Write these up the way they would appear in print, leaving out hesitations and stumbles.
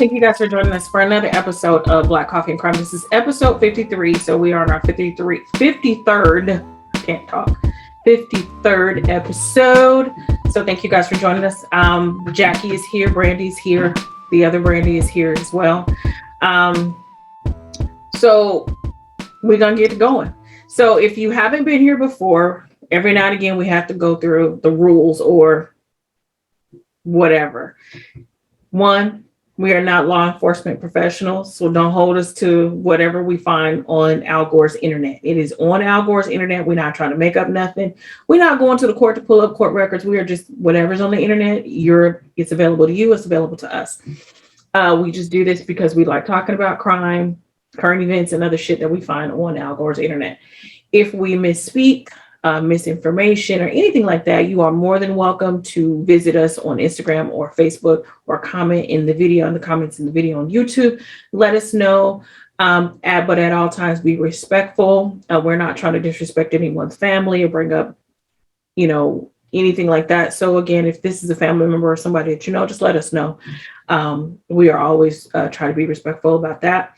Thank you guys for joining us for another episode of Black Coffee and Crime. This is episode 53. So we are on our 53rd, can't talk, 53rd episode. So thank you guys for joining us. Jackie is here, Brandy's here, the other Brandy is here as well. So we're gonna get going. So if you haven't been here before, every now and again we have to go through the rules or whatever. One, we are not law enforcement professionals, so don't hold us to whatever we find on Al Gore's internet. It is on Al Gore's internet. We're not trying to make up nothing. We're not going to the court to pull up court records. We are just whatever's on the internet. It's available to you. It's available to us. We just do this because we like talking about crime, current events, and other shit that we find on Al Gore's internet. If we misspeak, misinformation, or anything like that, you are more than welcome to visit us on Instagram or Facebook, or comment in the video, in the comments in the video on YouTube. Let us know. But at all times, be respectful. We're not trying to disrespect anyone's family or bring up, anything like that. So again, if this is a family member or somebody that you know, just let us know. We are always try to be respectful about that.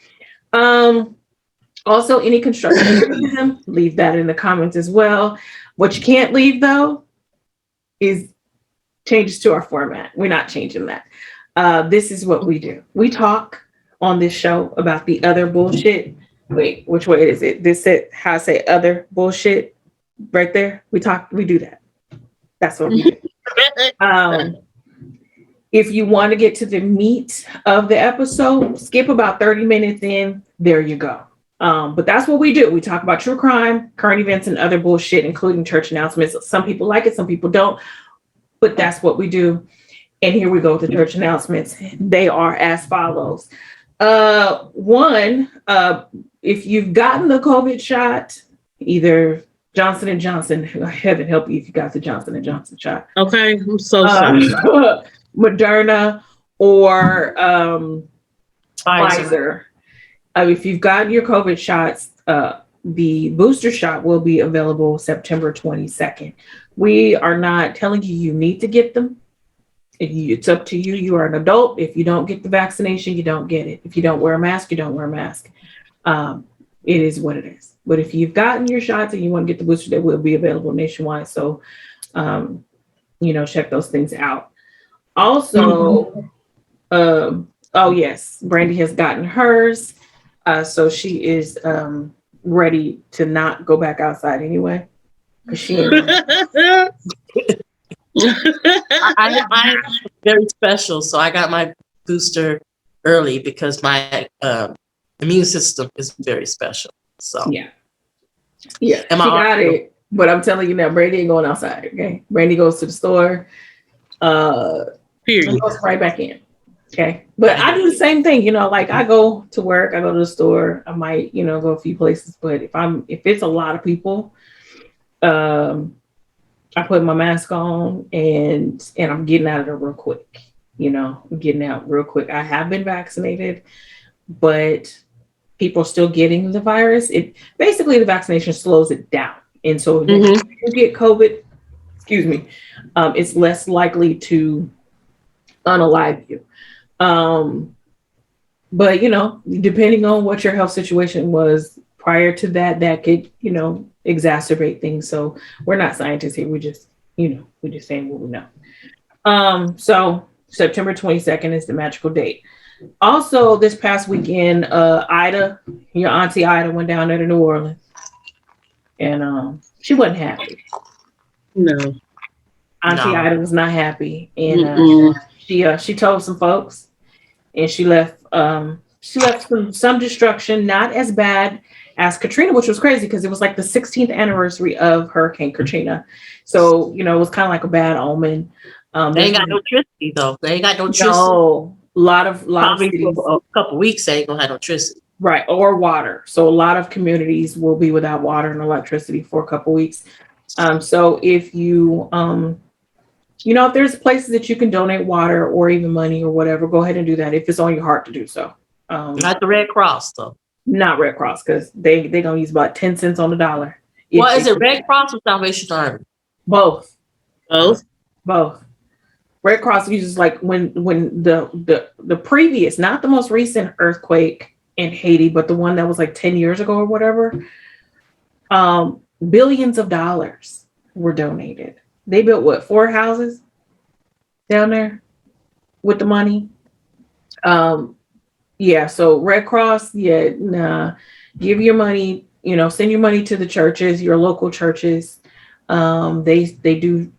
Also, any constructive criticism, leave that in the comments as well. What you can't leave, though, is changes to our format. We're not changing that. This is what we do. We talk on this show about the other bullshit. Wait, which way is it? This is how I say other bullshit right there. We do that. That's what we do. If you want to get to the meat of the episode, skip about 30 minutes in. There you go. But that's what we do. We talk about true crime, current events, and other bullshit, including church announcements. Some people like it, some people don't, but that's what we do. And here we go with the church announcements. They are as follows. One, if you've gotten the COVID shot, either Johnson & Johnson, heaven help you if you got the Johnson & Johnson shot. Okay, I'm so sorry. Moderna or Pfizer. If you've gotten your COVID shots, the booster shot will be available September 22nd. We are not telling you need to get them. It's up to you. You are an adult. If you don't get the vaccination, you don't get it. If you don't wear a mask, you don't wear a mask. It is what it is. But if you've gotten your shots and you want to get the booster, they will be available nationwide. So, check those things out. Also, oh yes, Brandy has gotten hers. So she is ready to not go back outside anyway. I'm very special, so I got my booster early because my immune system is very special. So yeah, she got it. But I'm telling you now, Brandy ain't going outside. Okay, Brandy goes to the store. Period. Goes right back in. Okay. But I do the same thing, like I go to work, I go to the store, I might, go a few places. But if it's a lot of people, I put my mask on and I'm getting out of there real quick. I'm getting out real quick. I have been vaccinated, but people are still getting the virus. Basically the vaccination slows it down. And so if you get COVID, it's less likely to unalive you. But depending on what your health situation was prior to that could, exacerbate things. So we're not scientists here. We just, we're just saying what we know. So September 22nd is the magical date. Also, this past weekend, Ida, your auntie Ida, went down there to New Orleans, and she wasn't happy. No, Auntie Ida was not happy, and she told some folks, and she left some destruction, not as bad as Katrina, which was crazy because it was like the 16th anniversary of Hurricane Katrina. So, it was kind of like a bad omen. They ain't got no electricity though. They ain't got no electricity. No, a lot of cities, for a couple weeks they ain't gonna have no electricity. Right, or water. So a lot of communities will be without water and electricity for a couple weeks. So if you if there's places that you can donate water or even money or whatever, go ahead and do that if it's on your heart to do so. Not the Red Cross though. Not Red Cross, because they gonna use about 10 cents on the dollar. Well, is it Red Cross or Salvation Army? Both. Both. Red Cross uses like when the previous, not the most recent earthquake in Haiti, but the one that was like 10 years ago or whatever, billions of dollars were donated. They built what, 4 houses down there with the money. Yeah, so Red Cross, yeah, nah, give your money, send your money to the churches, your local churches. They do,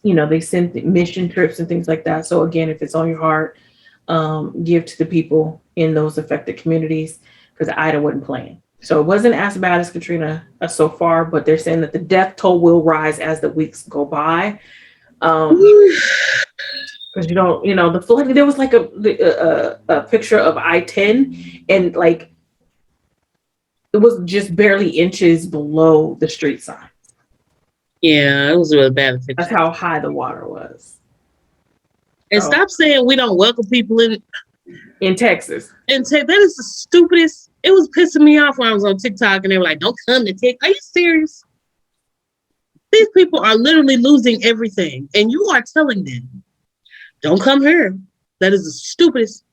they send mission trips and things like that. So again, if it's on your heart, give to the people in those affected communities, because Ida wasn't playing. So it wasn't as bad as Katrina so far, but they're saying that the death toll will rise as the weeks go by. Because the flood. There was like a picture of I-10, and like it was just barely inches below the street sign. Yeah, it was really bad picture. That's how high the water was. And stop saying we don't welcome people in Texas. And that is the stupidest. It was pissing me off when I was on TikTok and they were like, "Don't come to TikTok." Are you serious? These people are literally losing everything, and you are telling them, "Don't come here." That is the stupidest.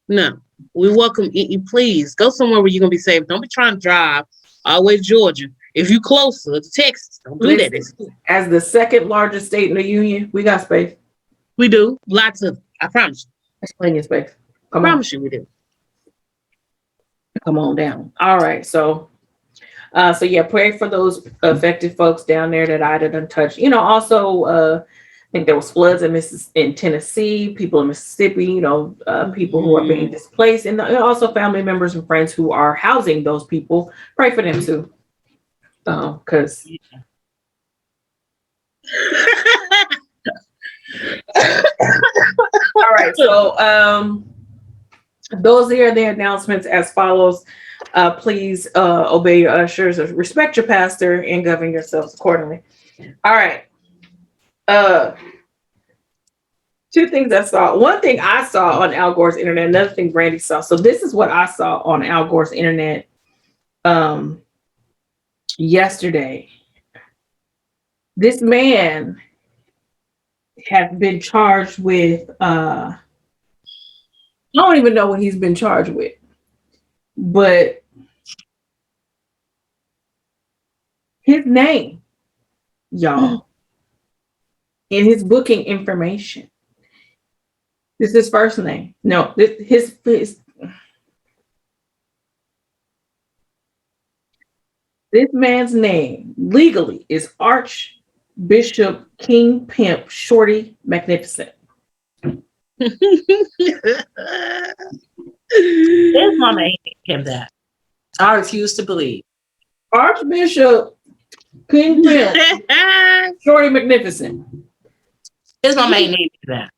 No, we welcome you. Please go somewhere where you're gonna be safe. Don't be trying to drive all the way to Georgia. If you closer to Texas, don't do that. As the second largest state in the union, we got space. We do. Lots of. I promise you. There's plenty of space. I promise you we do. Come on down. All right. So yeah, pray for those affected folks down there that I didn't touch. Also, I think there was floods in Tennessee, people in Mississippi, people who are being displaced, and also family members and friends who are housing those people. Pray for them too. Because all right, so those are the announcements as follows. Please obey your ushers, respect your pastor, and govern yourselves accordingly. All right. 2 things I saw. One thing I saw on Al Gore's internet, another thing Brandy saw. So this is what I saw on Al Gore's internet yesterday. This man has been charged with I don't even know what he's been charged with, but his name, y'all, in his booking information, this is his first name. No, his this man's name legally is Archbishop King Pimp Shorty Magnificent. His mama ain't him that. I refuse to believe. Archbishop King Pimp Shorty Magnificent. His mama ain't named that.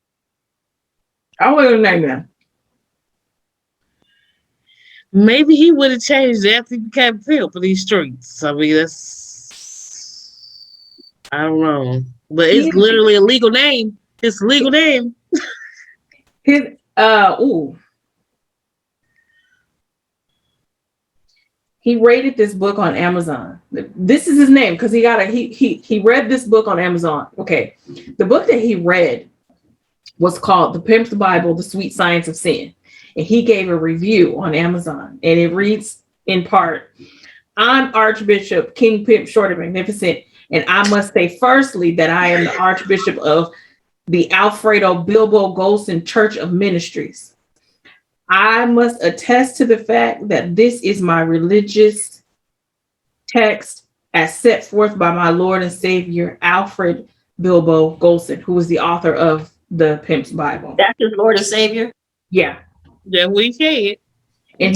I wouldn't name that. Maybe he would have changed after he became pimp for these streets. I mean, I don't know. But it's literally a legal name. It's a legal name. He rated this book on Amazon. This is his name because he read this book on Amazon. Okay. The book that he read was called The Pimps Bible, The Sweet Science of Sin. And he gave a review on Amazon. And it reads in part, "I'm Archbishop King Pimp Shorty Magnificent. And I must say firstly that I am the Archbishop of the Alfredo Bilbo Golson Church of Ministries. I must attest to the fact that this is my religious text as set forth by my Lord and Savior, Alfred Bilbo Golson, who was the author of the Pimps Bible." That's his Lord and Savior? Yeah. Yeah, we said. And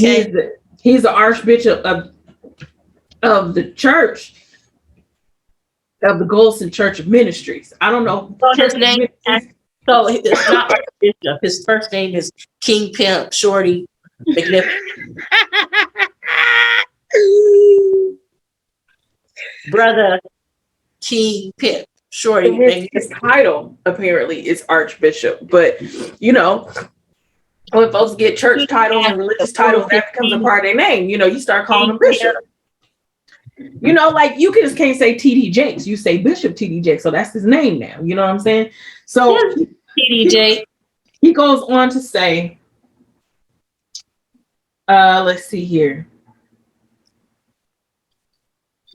he's the Archbishop of the church, of the Golson Church of Ministries. I don't know. So his name, so it's not Archbishop. His first name is King Pimp Shorty Magnificent. Brother King Pimp Shorty. His title apparently is Archbishop, but when folks get church titles and religious titles, that becomes a part of their name. You start calling them bishop. You know, like you just can't say TD Jakes. You say Bishop TD Jakes. So that's his name now. You know what I'm saying? So TDJ. he goes on to say, let's see here.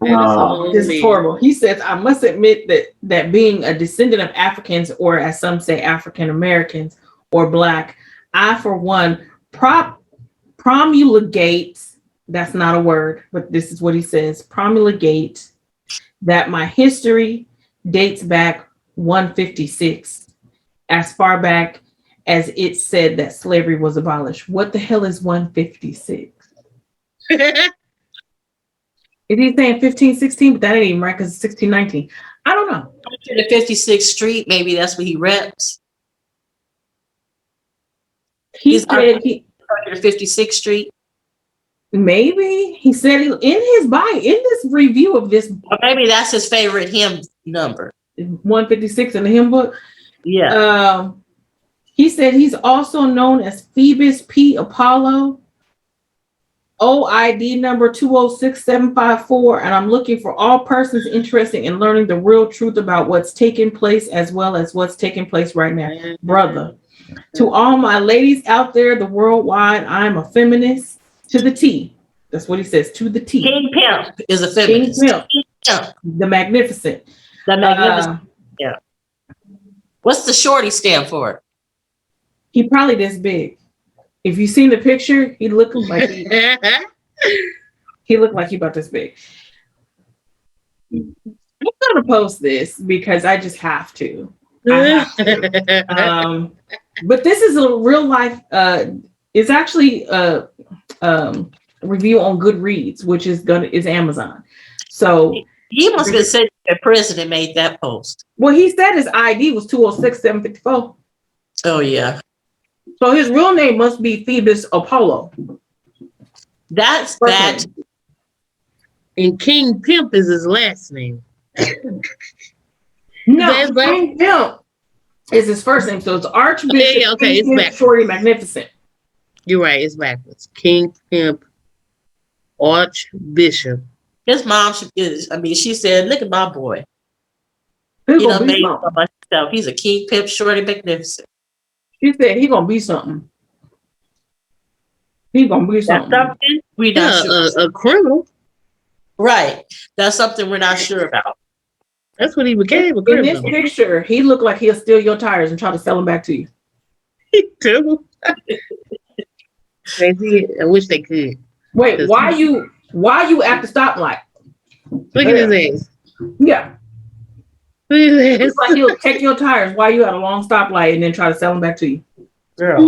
Oh, this is horrible. He says, I must admit that being a descendant of Africans, or as some say, African Americans or Black, I, for one, promulgate, that's not a word, but this is what he says, promulgate that my history dates back 156, as far back as it said that slavery was abolished. What the hell is 156? Is he saying 1516? But that ain't even right because it's 1619. I don't know. To the 56th Street, maybe that's what he reps. He said he to 56th Street. Maybe he said in his bio, in this review of this, or maybe that's his favorite hymn number, 156 in the hymn book. Yeah. He said he's also known as Phoebus P. Apollo, OID number 206754, and I'm looking for all persons interested in learning the real truth about what's taking place as well as what's taking place right now. Brother, to all my ladies out there, the worldwide, I'm a feminist to the T. That's what he says, to the T. King Pimp is a feminist. King Pimp. The Magnificent. The Magnificent. Yeah. What's the shorty stand for? He probably this big. If you seen the picture, he looked like he looked like he about this big. I'm gonna post this because I just have to. But this is a real life. It's actually a review on Goodreads, which is Amazon. So he must have said the president made that post. Well, he said his ID was 206754. Oh yeah. So his real name must be Phoebus Apollo. That's that. And King Pimp is his last name. No, King Pimp is his first name. So it's Archbishop. Okay, it's back. Shorty Magnificent. You're right, it's backwards. King Pimp, Archbishop. His mom she said, look at my boy. He done made so much stuff. He's a King Pimp, Shorty Magnificent. She said he gonna be something. He gonna be something. That's something we not sure. A criminal. Right. That's something we're not sure about. That's what he became, a criminal. In this picture, he looked like he'll steal your tires and try to sell them back to you. He too. I wish they could. Wait, why you at the stoplight? Look at his ass. Yeah. Look at his ass. It's like he'll take your tires while you at a long stoplight and then try to sell them back to you. Girl.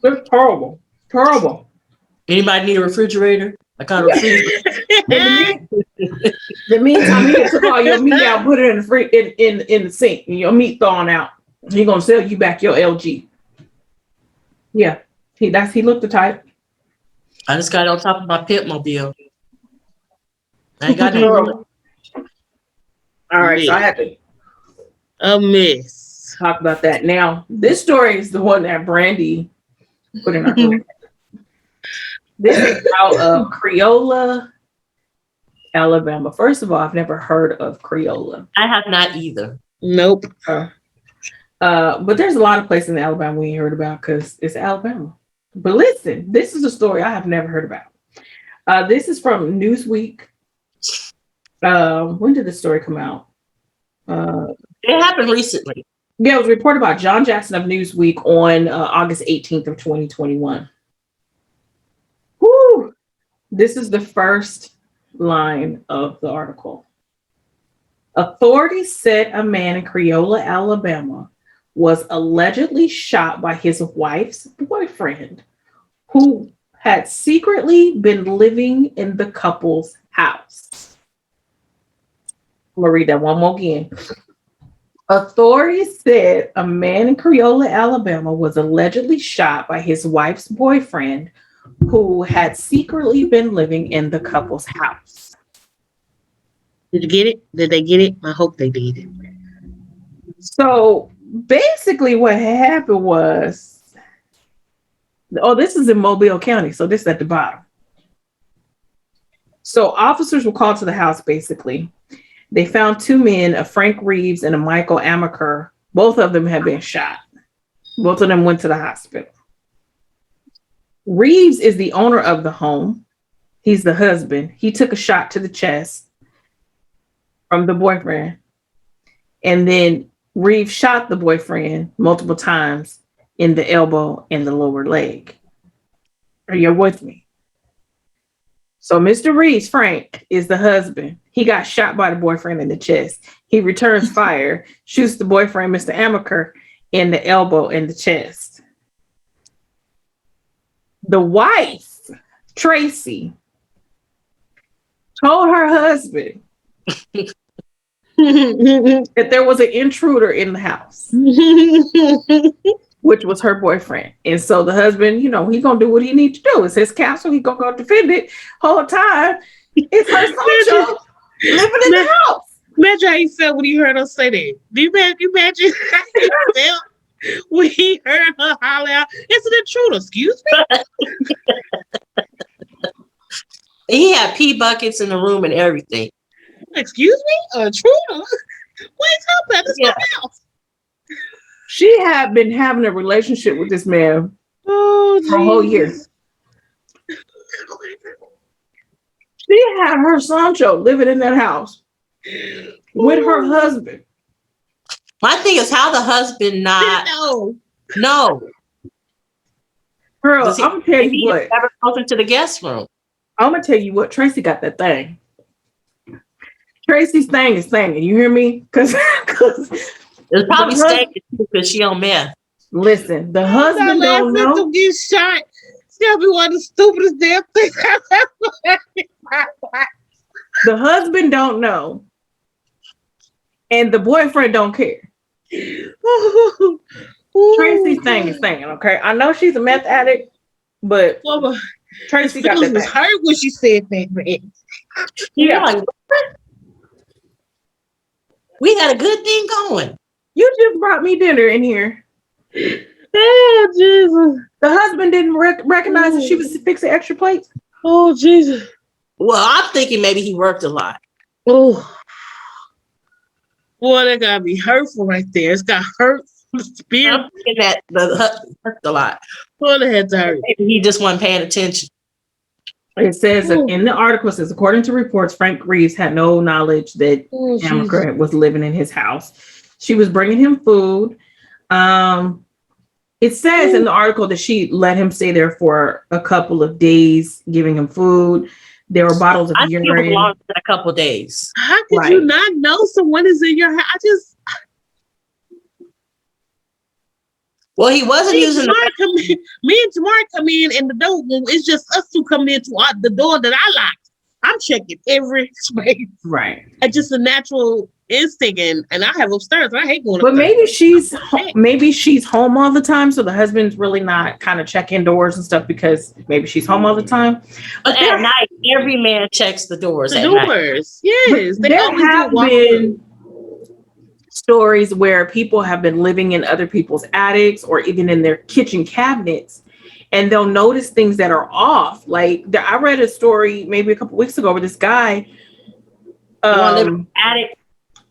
It's horrible. Terrible. Anybody need a refrigerator? I got a refrigerator. The meantime, he took all your meat out, put it in the sink, and your meat thawing out. He gonna sell you back your LG. Yeah, he looked the type. I just got it on top of my pit mobile. I ain't got no. All right, so I have to talk about that. Now, this story is the one that Brandy put in our group. This is out of Rayola, Alabama. First of all, I've never heard of Rayola. I have not either. Nope. But there's a lot of places in Alabama we ain't heard about because it's Alabama. But listen, this is a story I have never heard about. This is from Newsweek. When did this story come out? It happened recently. Yeah, it was reported by John Jackson of Newsweek on August 18th of 2021. Whew. This is the first line of the article. Authorities said a man in Rayola, Alabama, was allegedly shot by his wife's boyfriend, who had secretly been living in the couple's house. I'm gonna read that one more again. Authorities said a man in Rayola, Alabama, was allegedly shot by his wife's boyfriend, who had secretly been living in the couple's house. Did you get it? Did they get it? I hope they did. So basically what happened was, this is in Mobile County, so this is at the bottom. So officers were called to the house, basically. They found two men, a Frank Reeves and a Michael Amaker. Both of them had been shot. Both of them went to the hospital. Reeves is the owner of the home. He's the husband. He took a shot to the chest from the boyfriend. And then Reeves shot the boyfriend multiple times in the elbow and the lower leg. Are you with me? So Mr. Reeves, Frank, is the husband. He got shot by the boyfriend in the chest. He returns fire, shoots the boyfriend, Mr. Amaker, in the elbow and the chest. The wife, Tracy, told her husband that there was an intruder in the house, which was her boyfriend. And so the husband, you know, he's going to do what he needs to do. It's his castle. He's going to go defend it whole time. It's her social living in the house. Imagine how he felt when he heard her say that. Do you imagine how he felt when he heard her holler out, "It's an intruder, excuse me?" He had pee buckets in the room and everything. Excuse me? An intruder? What are you talking about? This is my house. She had been having a relationship with this man for a whole year. She had her Sancho living in that house with her husband. My thing is how the husband not no. Girl, Does he- I'm gonna tell maybe you he what. never goes into the guest room. I'm gonna tell you what. Tracy got that thing. Tracy's thing is thing. You hear me? Because It's probably staying because she on meth. listen, the husband don't know. To get shot. It's gotta be one of the stupidest damn things I've ever. The husband don't know, and the boyfriend don't care. Tracy's thing is thing. Okay, I know she's a meth addict, but Mama, Tracy got feelings that was thing. hurt when she said that, man. You're like, what? We got a good thing going. You just brought me dinner in here. Oh, Jesus. The husband didn't recognize that she was fixing extra plates. Oh, Jesus. Well, I'm thinking maybe he worked a lot. Oh. Boy, that gotta be hurtful right there. It's got hurt the spirit. I'm thinking that the husband worked a lot. Boy, that had to hurt. Maybe he just wasn't paying attention. It says in the article, it says, according to reports, Frank Reeves had no knowledge that Amaker was living in his house. She was bringing him food. It says in the article that she let him stay there for a couple of days, giving him food. There were bottles of I think it was urine. longer than a couple of days. How could you not know someone is in your house? Well, he wasn't using the. Me and Tamar come in, and the door, it's just us two coming into the door that I locked. I'm checking every space. Right. It's just a natural instinct, and I have upstairs. I hate going But upstairs. maybe she's home all the time, so the husband's really not kind of checking doors and stuff because maybe she's home all the time. But at night, every man checks the doors. The at night. doors, yes. They There always have been stories where people have been living in other people's attics or even in their kitchen cabinets, and they'll notice things that are off. Like I read a story maybe a couple weeks ago where this guy, attic.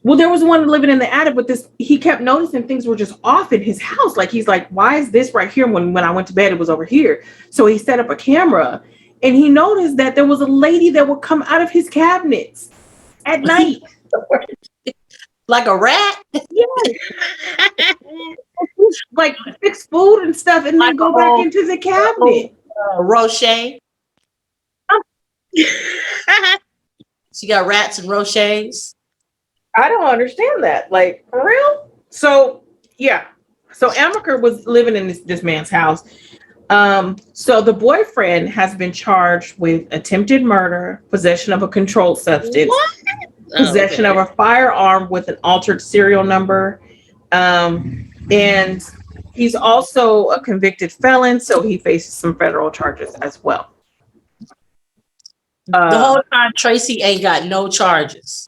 Well, there was one living in the attic, but he kept noticing things were just off in his house. Like he's like, why is this right here? When I went to bed, it was over here. So he set up a camera, and he noticed that there was a lady that would come out of his cabinets at night. Like a rat? Yeah. Like fix food and stuff and then go back into the cabinet. Rocher. She got rats and Rochers. I don't understand that. Like, for real? So, yeah. So Amaker was living in this man's house. So the boyfriend has been charged with attempted murder, possession of a controlled substance, possession of a firearm with an altered serial number. And he's also a convicted felon, so he faces some federal charges as well. The whole time, Tracy ain't got no charges.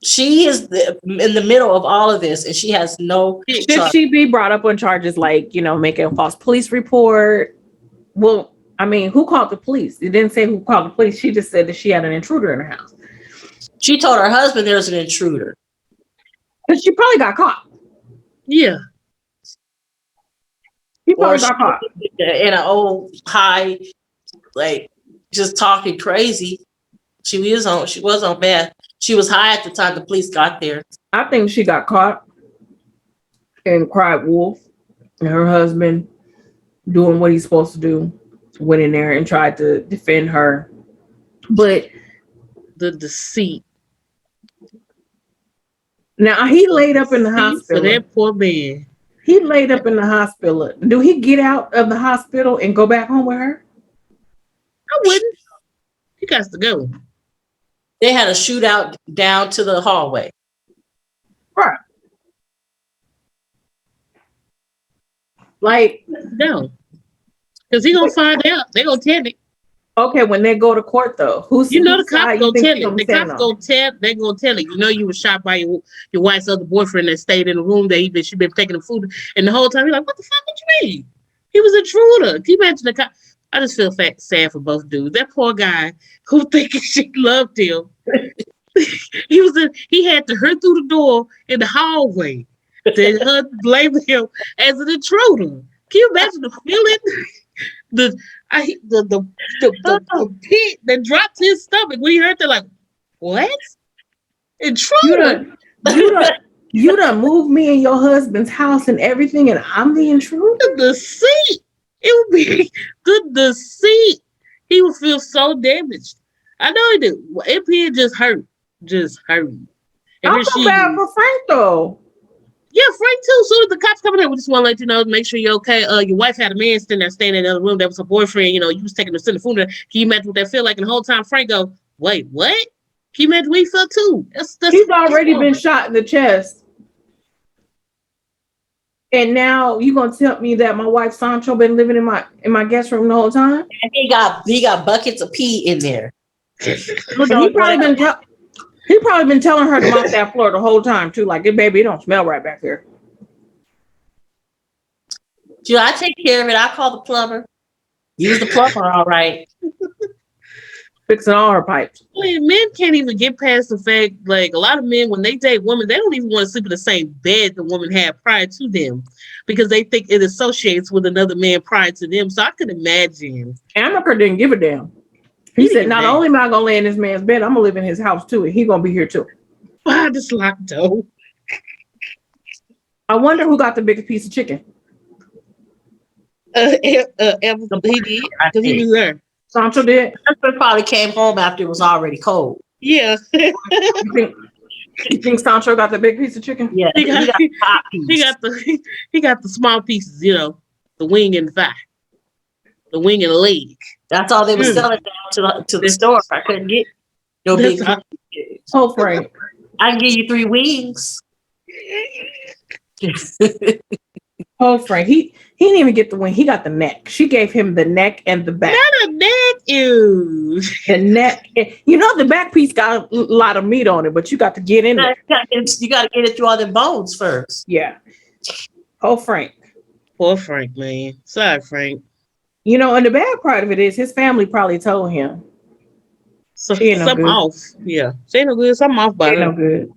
She is in the middle of all of this, and she has no. Should she be brought up on charges like, making a false police report? Well, I mean, who called the police? It didn't say who called the police. She just said that she had an intruder in her house. She told her husband there was an intruder. Because she probably got caught. Yeah. She probably got caught. In an old high, like just talking crazy. She was on meth. She was high at the time the police got there. I think she got caught and cried wolf. And her husband, doing what he's supposed to do, went in there and tried to defend her. But the deceit. Now he laid up in the hospital. For that poor man. He laid up in the hospital. Do he get out of the hospital and go back home with her? I wouldn't. He got to go. They had a shootout down to the hallway. Right. Like, no. Because he gonna find out. They gonna tell it. Okay, when they go to court though, who's the cops gonna tell it. The cops on? they gonna tell it. You know you were shot by your wife's other boyfriend that stayed in the room that she been taking the food, and the whole time he's like, what the fuck would you mean? He was an intruder. Can you imagine the cop? I just feel sad for both dudes. That poor guy who thinking she loved him. He had to hurt through the door in the hallway. Then her blame him as an intruder. Can you imagine the feeling? The pit that dropped his stomach when he heard that, like, what? Intruder. You done moved me in your husband's house and everything, and I'm the intruder? The deceit. It would be the deceit. He would feel so damaged. I know he did. If he had just hurt. I feel bad for Frank though. Yeah, Frank too. So the cops coming in, we just want to let you know, make sure you're okay. Your wife had a man staying in the other room that was her boyfriend. You know, you was taking her to the funeral. Can you imagine what that feel like? And the whole time Frank go, wait, what? Can you imagine what he felt too? He's already been shot in the chest. And now you gonna tell me that my wife Sancho been living in my guest room the whole time? And he got buckets of pee in there. He probably been telling her to mop that floor the whole time too. Like, baby, it don't smell right back here. Dude, I take care of it. I call the plumber. He was the plumber, all right. Fixing all her pipes. Men can't even get past the fact, like, a lot of men, when they date women, they don't even want to sleep in the same bed the woman had prior to them because they think it associates with another man prior to them. So I could imagine. Amaker didn't give a damn. He said, not only am I going to lay in this man's bed, I'm going to live in his house too, and he's going to be here too. Why this locked door? I wonder who got the biggest piece of chicken. He did, because he was there. Sancho did? Husband probably came home after it was already cold. Yeah. You think Sancho got the big piece of chicken? Yeah, he got the small pieces, you know, the wing and the thigh, the wing and the leg. That's all they were selling down to the store. I couldn't get no big. Oh, Frank. I can give you 3 wings. Oh, Frank. He didn't even get the wing. He got the neck. She gave him the neck and the back. Not a neck, ew. The neck. You know, the back piece got a lot of meat on it, but you got to get in there. You got to get it through all the bones first. Yeah. Oh, Frank. Poor Frank, man. Sorry, Frank. You know, and the bad part of it is his family probably told him. So something off. Yeah. She ain't no good. Something off by her. No good.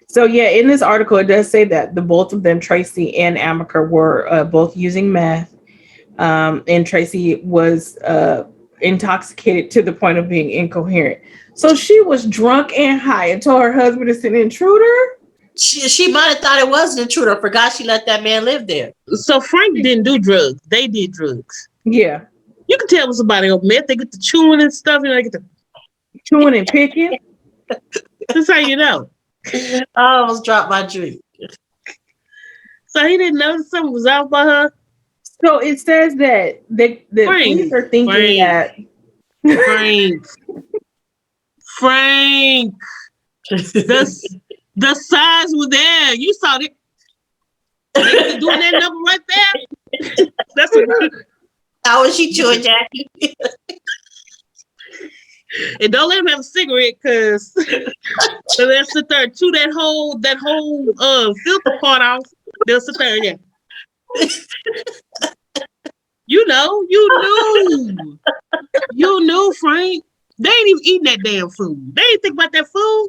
So yeah, in this article, it does say that the both of them, Tracy and Amaker, were both using meth. And Tracy was intoxicated to the point of being incoherent. So she was drunk and high and told her husband it's an intruder. She might have thought it was an intruder. Forgot she let that man live there. So Frank didn't do drugs. They did drugs. Yeah. You can tell when somebody on meth, they get to chewing and stuff, and they get to chewing and picking. That's how you know. I almost dropped my drink. So he didn't know something was out by her. So it says that the police are thinking that Frank, the signs were there. You saw it. They were doing that number right there. That's what. How was she chewing, Jackie? And don't let him have a cigarette, because they'll sit there and chew that whole filter part off. They'll sit there, yeah. You knew. You knew, Frank. They ain't even eating that damn food. They ain't think about that food.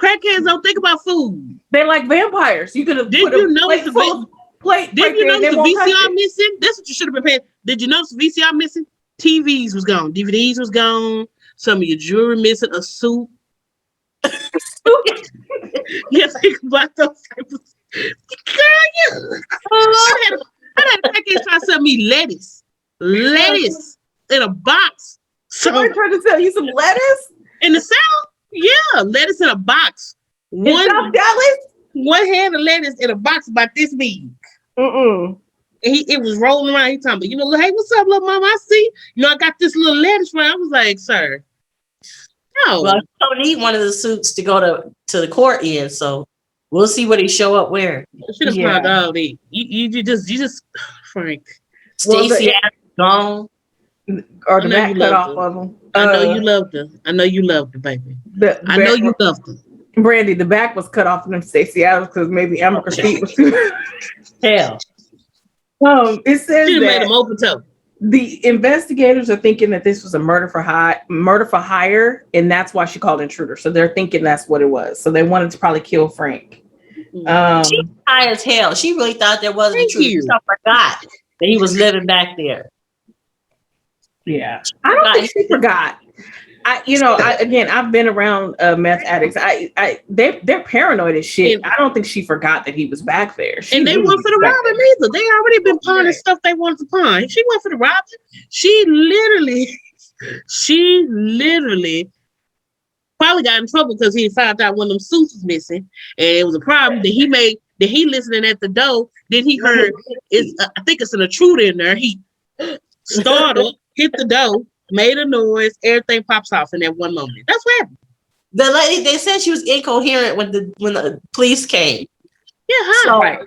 Crackheads don't think about food. They're like vampires. You could have Did put you a notice plate full of plate Did right you there and notice they the won't touch VCR it. missing? That's what you should have been paying. Did you notice the VCR missing? TVs was gone. DVDs was gone. Some of your jewelry missing. A suit. Yeah, think about those type of. Girl, you. I had a crackhead try to sell me lettuce in a box. So Somebody tried to sell you some lettuce in the South, yeah, lettuce in a box. in South Dallas? One hand of lettuce in a box about this big. Mm-mm. And it was rolling around. He talking about, hey, what's up, little mama? I see. I got this little lettuce right. I was like, sir, no. Well, you don't need one of the suits to go to the court in, so we'll see what he show up wearing. You should have found all that. You just, Frank. Stacey Adams gone. Or the back cut off of them. I know you loved her. I know you loved her, baby. I know you loved her. Brandy, the back was cut off of them Stacey Adams because maybe Amber's feet was too. Hell. It says She made that him open toe. the investigators are thinking that this was a murder for hire, and that's why she called intruder. So they're thinking that's what it was. So they wanted to probably kill Frank. She was high as hell. She really thought there wasn't a truth. She forgot that he was living back there. Yeah, I don't think she forgot. I've been around meth addicts. They're paranoid as shit. I don't think she forgot that he was back there. And they weren't for the robbing either. They already been pawning stuff they wanted to pawn. She went for the robbing. She literally probably got in trouble because he found out one of them suits was missing, and it was a problem that he listening at the door. Then he heard I think it's an intruder in there. He startled, hit the door, made a noise, everything pops off in that one moment. That's what happened. The lady, they said she was incoherent when the police came. Yeah, so right. I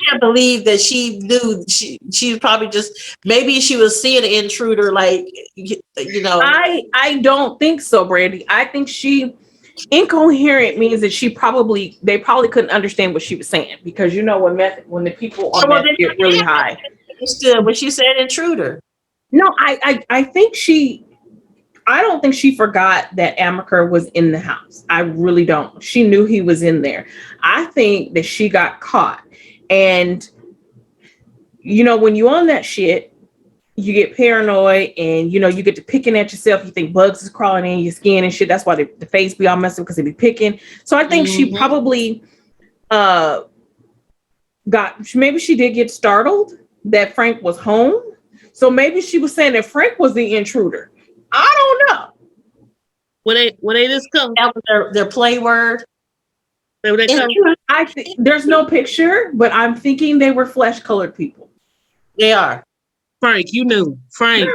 can't believe that she knew. She probably just, maybe she was seeing an intruder, like, I don't think so, Brandy. I think incoherent means that they probably couldn't understand what she was saying, because when the people on meth get really high. Understood when she said intruder. No, I don't think she forgot that Amaker was in the house. I really don't. She knew he was in there. I think that she got caught. And, when you're on that shit, you get paranoid and, you get to picking at yourself. You think bugs is crawling in your skin and shit. That's why the face be all messed up, because they be picking. So I think she probably maybe she did get startled that Frank was home. So maybe she was saying that Frank was the intruder. I don't know. When they just come, that was their play word. When they come, I think there's no picture, but I'm thinking they were flesh-colored people. They are. Frank, you knew. Frank.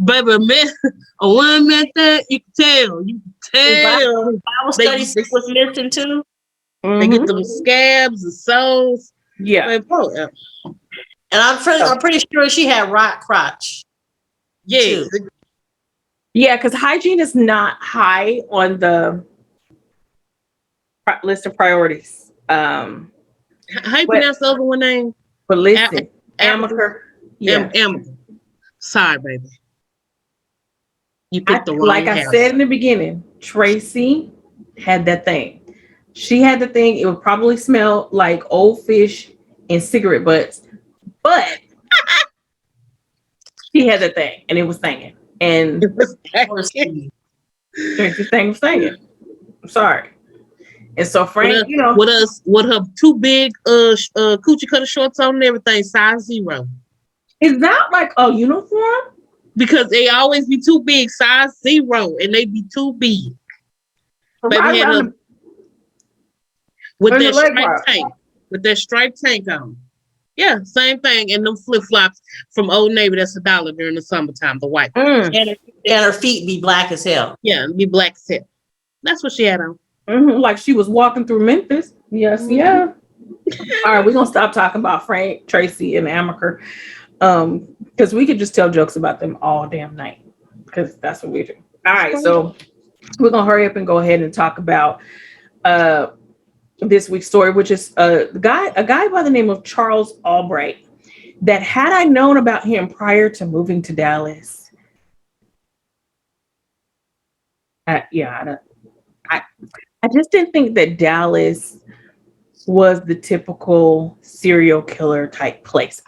Baby, man, a one method, you can tell. You can tell. Bible study was missing too. They get them scabs and sews. Yeah. And I'm pretty sure she had rock crotch. Yeah. Yeah, because hygiene is not high on the list of priorities. How you pronounce the other one name? But listen, Amaker. Yeah. Amaker. Sorry, baby. You picked the wrong Like I house. said in the beginning, Tracy had that thing. She had the thing. It would probably smell like old fish and cigarette butts, but she had the thing, and it was singing. And Tracy's thing was singing. I'm sorry. And so Frank, with her two big coochie cutter shorts on and everything, size 0. Is that like a uniform? Because they always be too big, size 0, and they be too big. Baby had her with that striped tank on. Yeah, same thing. And them flip-flops from Old Navy, that's $1 during the summertime, the white. And her feet be black as hell. Yeah, be black as hell. That's what she had on. Like she was walking through Memphis. Yes, yeah. All right, we're going to stop talking about Frank, Tracy, and Amaker. Because we could just tell jokes about them all damn night. Because that's what we do. All right, so we're going to hurry up and go ahead and talk about this week's story, which is a guy by the name of Charles Albright. that had I known about him prior to moving to Dallas, I just didn't think that Dallas was the typical serial killer type place.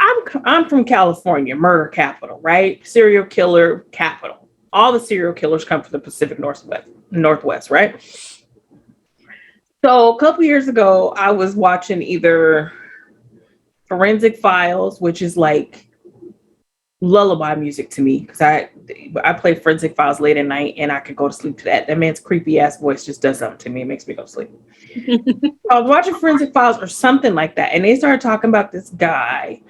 I'm from California, murder capital, right? Serial killer capital. All the serial killers come from the Pacific Northwest, right? So a couple years ago, I was watching either Forensic Files, which is like lullaby music to me because I play Forensic Files late at night and I could go to sleep to that. That man's creepy ass voice just does something to me. It makes me go to sleep. I was watching Forensic Files or something like that, and they started talking about this guy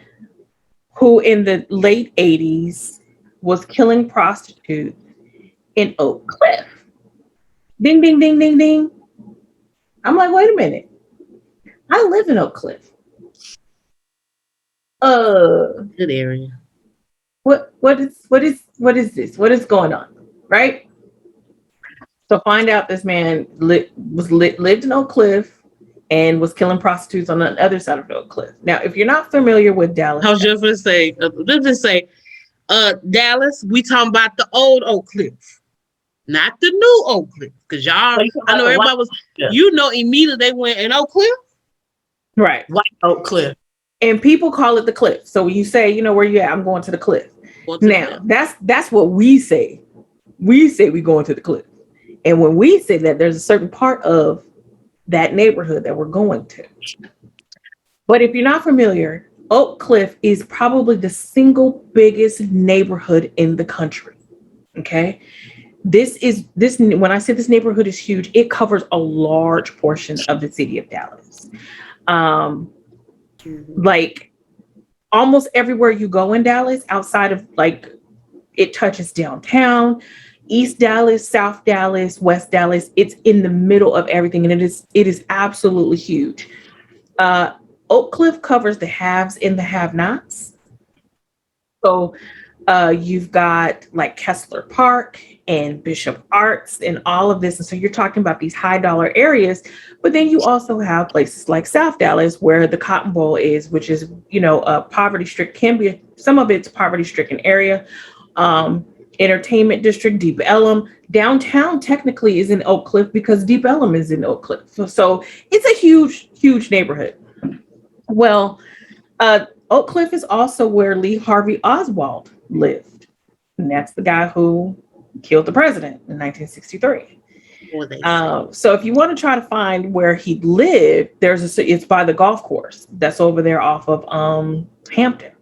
who in the late 80s was killing prostitutes in Oak Cliff. Ding, ding, ding, ding, ding. I'm like, wait a minute. I live in Oak Cliff. Good area. What is this? What is going on? Right? So find out this man lived in Oak Cliff and was killing prostitutes on the other side of Oak Cliff. Now, if you're not familiar with Dallas, I was just gonna say, let's just say, Dallas, we talking about the old Oak Cliff, not the new Oak Cliff, because y'all, I know everybody was, immediately they went in Oak Cliff, right? White Oak Cliff, and people call it the Cliff. So when you say, where you at, I'm going to the Cliff. Now that's what we say. We say we going to the Cliff, and when we say that, there's a certain part of that neighborhood that we're going to. But if you're not familiar, Oak Cliff is probably the single biggest neighborhood in the country. Okay. When I say this neighborhood is huge, it covers a large portion of the city of Dallas. Like almost everywhere you go in Dallas, outside of like it touches downtown, East Dallas, South Dallas, West Dallas. It's in the middle of everything, and it is absolutely huge. Oak Cliff covers the haves and the have-nots. So you've got like Kessler Park and Bishop Arts and all of this. And so you're talking about these high dollar areas, but then you also have places like South Dallas where the Cotton Bowl is, which is, a poverty stricken, can be some of it's poverty stricken area. Entertainment district, Deep Ellum. Downtown technically is in Oak Cliff because Deep Ellum is in Oak Cliff. So it's a huge, huge neighborhood. Well, Oak Cliff is also where Lee Harvey Oswald lived. And that's the guy who killed the president in 1963. So if you want to try to find where he lived, it's by the golf course that's over there off of Hampton.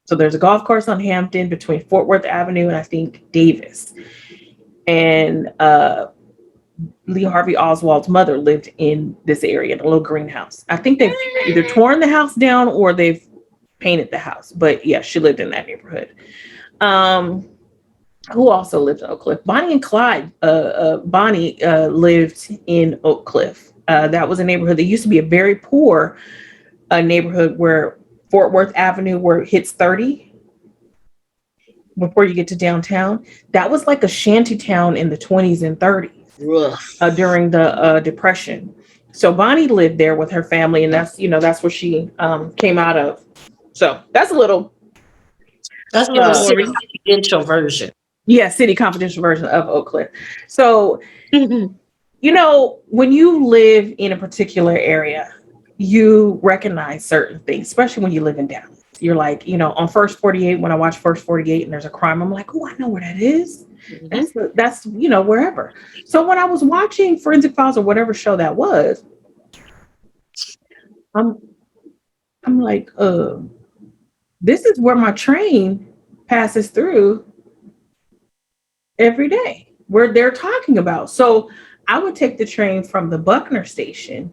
So there's a golf course on Hampton between Fort Worth Avenue and I think Davis. And Lee Harvey Oswald's mother lived in this area in a little greenhouse. I think they've either torn the house down or they've painted the house. But yeah, she lived in that neighborhood. Who also lived in Oak Cliff? Bonnie and Clyde. Bonnie lived in Oak Cliff. That was a neighborhood that used to be a very poor neighborhood where Fort Worth Avenue, where it hits 30 before you get to downtown. That was like a shanty town in the 20s and 30s during the Depression. So Bonnie lived there with her family, and that's where she came out of. So that's a little city confidential version. Yeah, city confidential version of Oak Cliff. So, when you live in a particular area, you recognize certain things, especially when you live in Dallas. You're like, on First 48, when I watch First 48 and there's a crime, I'm like, oh, I know where that is. That's wherever. So when I was watching Forensic Files or whatever show that was, I'm like, this is where my train passes through every day, where they're talking about. So I would take the train from the Buckner station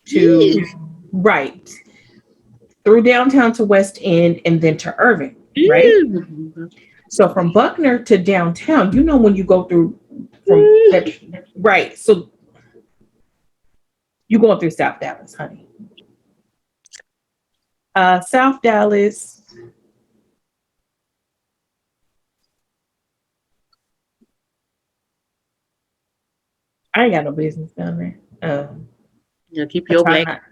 to right through downtown to West End and then to Irving, right? So from Buckner to downtown, when you go through from that, right? So you're going through South Dallas, honey. South Dallas. I ain't got no business down there. Keep your back.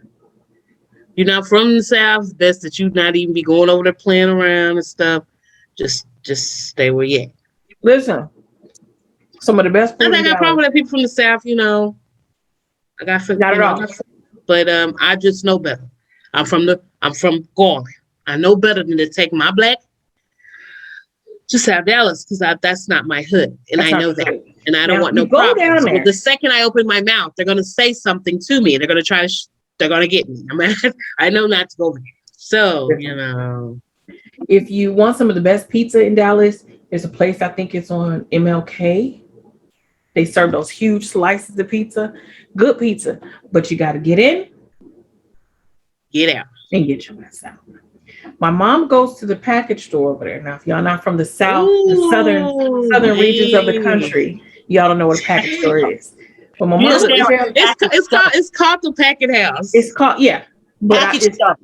you're not from the South, best that you not even be going over there playing around and stuff. Just stay where you at. Listen, some of the best food I in got a problem Dallas. with people from the South, I got Not at all. but I just know better. I'm from Garland. I know better than to take my black to South Dallas because that's not my hood, and That's I not know the that, food. and I don't Now, want you no go problems. down So there. the second I open my mouth, they're gonna say something to me. They're gonna try to. They're gonna get me. I know not to go there. So If you want some of the best pizza in Dallas, there's a place, I think it's on MLK. They serve those huge slices of pizza. Good pizza, but you got to get in get out. and get your ass out. My mom goes to the package store over there. Now, if y'all not from the South, the southern regions of the country, y'all don't know what a package store is. But my mom Yes, goes they are. there. It's called the Packet House. It's called, yeah, Package stuff.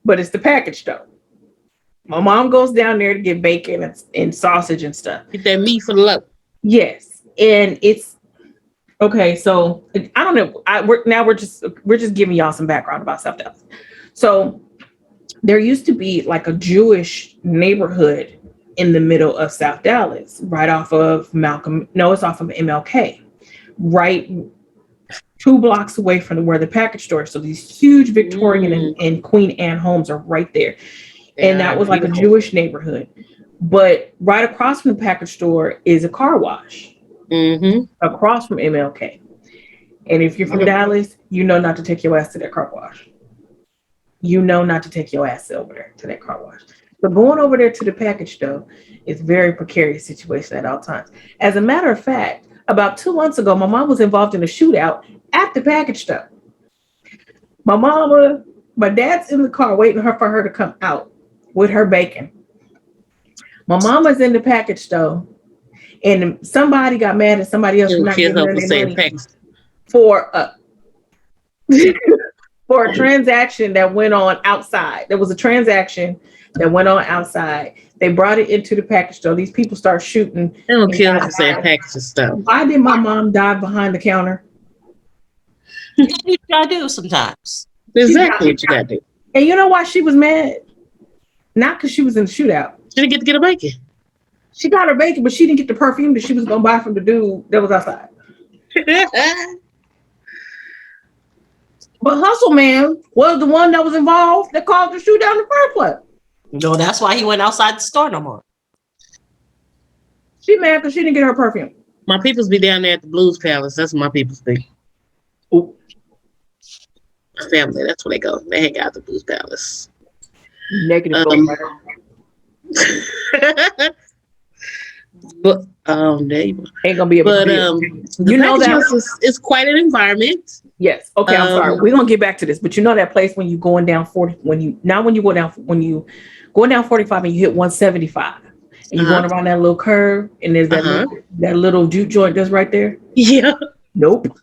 but it's the package store. My mom goes down there to get bacon and sausage and stuff. Get that meat for the low. Yes, and it's okay. So I don't know. We're just giving y'all some background about South Dallas. So there used to be like a Jewish neighborhood in the middle of South Dallas, right off of Malcolm. No, it's off of MLK, right 2 blocks away from where the package store is. So these huge Victorian and Queen Anne homes are right there. And that was like a Jewish neighborhood. But right across from the package store is a car wash. Across from MLK. And if you're from Dallas, you know not to take your ass to that car wash. You know not to take your ass over there to that car wash. But going over there to the package store is a very precarious situation at all times. As a matter of fact, about 2 months ago, my mom was involved in a shootout at the package store. My dad's in the car waiting for her to come out with her bacon. My mama's in the package store, and somebody got mad at somebody else for not giving her their money for for a transaction that went on outside. There was a transaction that went on outside. They brought it into the package store. These people start shooting. They don't kill for saying package stuff. Why did my mom die behind the counter? That's what you gotta do sometimes. Exactly what you gotta do. And you know why she was mad? Not because she was in the shootout. She didn't get to get her bacon. She got her bacon, but she didn't get the perfume that she was gonna buy from the dude that was outside. But Hustle Man was the one that was involved that caused the shootout in the first place. No, that's why he went outside the store no more. She mad because she didn't get her perfume. My peoples be down there at the Blues Palace. That's what my peoples be. Ooh. My family, that's where they go. They hang out at the Blues Palace. Negative. But there you go. Ain't gonna be able to do you know that it's quite an environment. Yes. Okay, I'm sorry. We're gonna get back to this, but you know that place when you going down 40, when you going down 45 and you hit 175 and you're going around that little curve and there's that little juke joint that's right there. Yeah. Nope.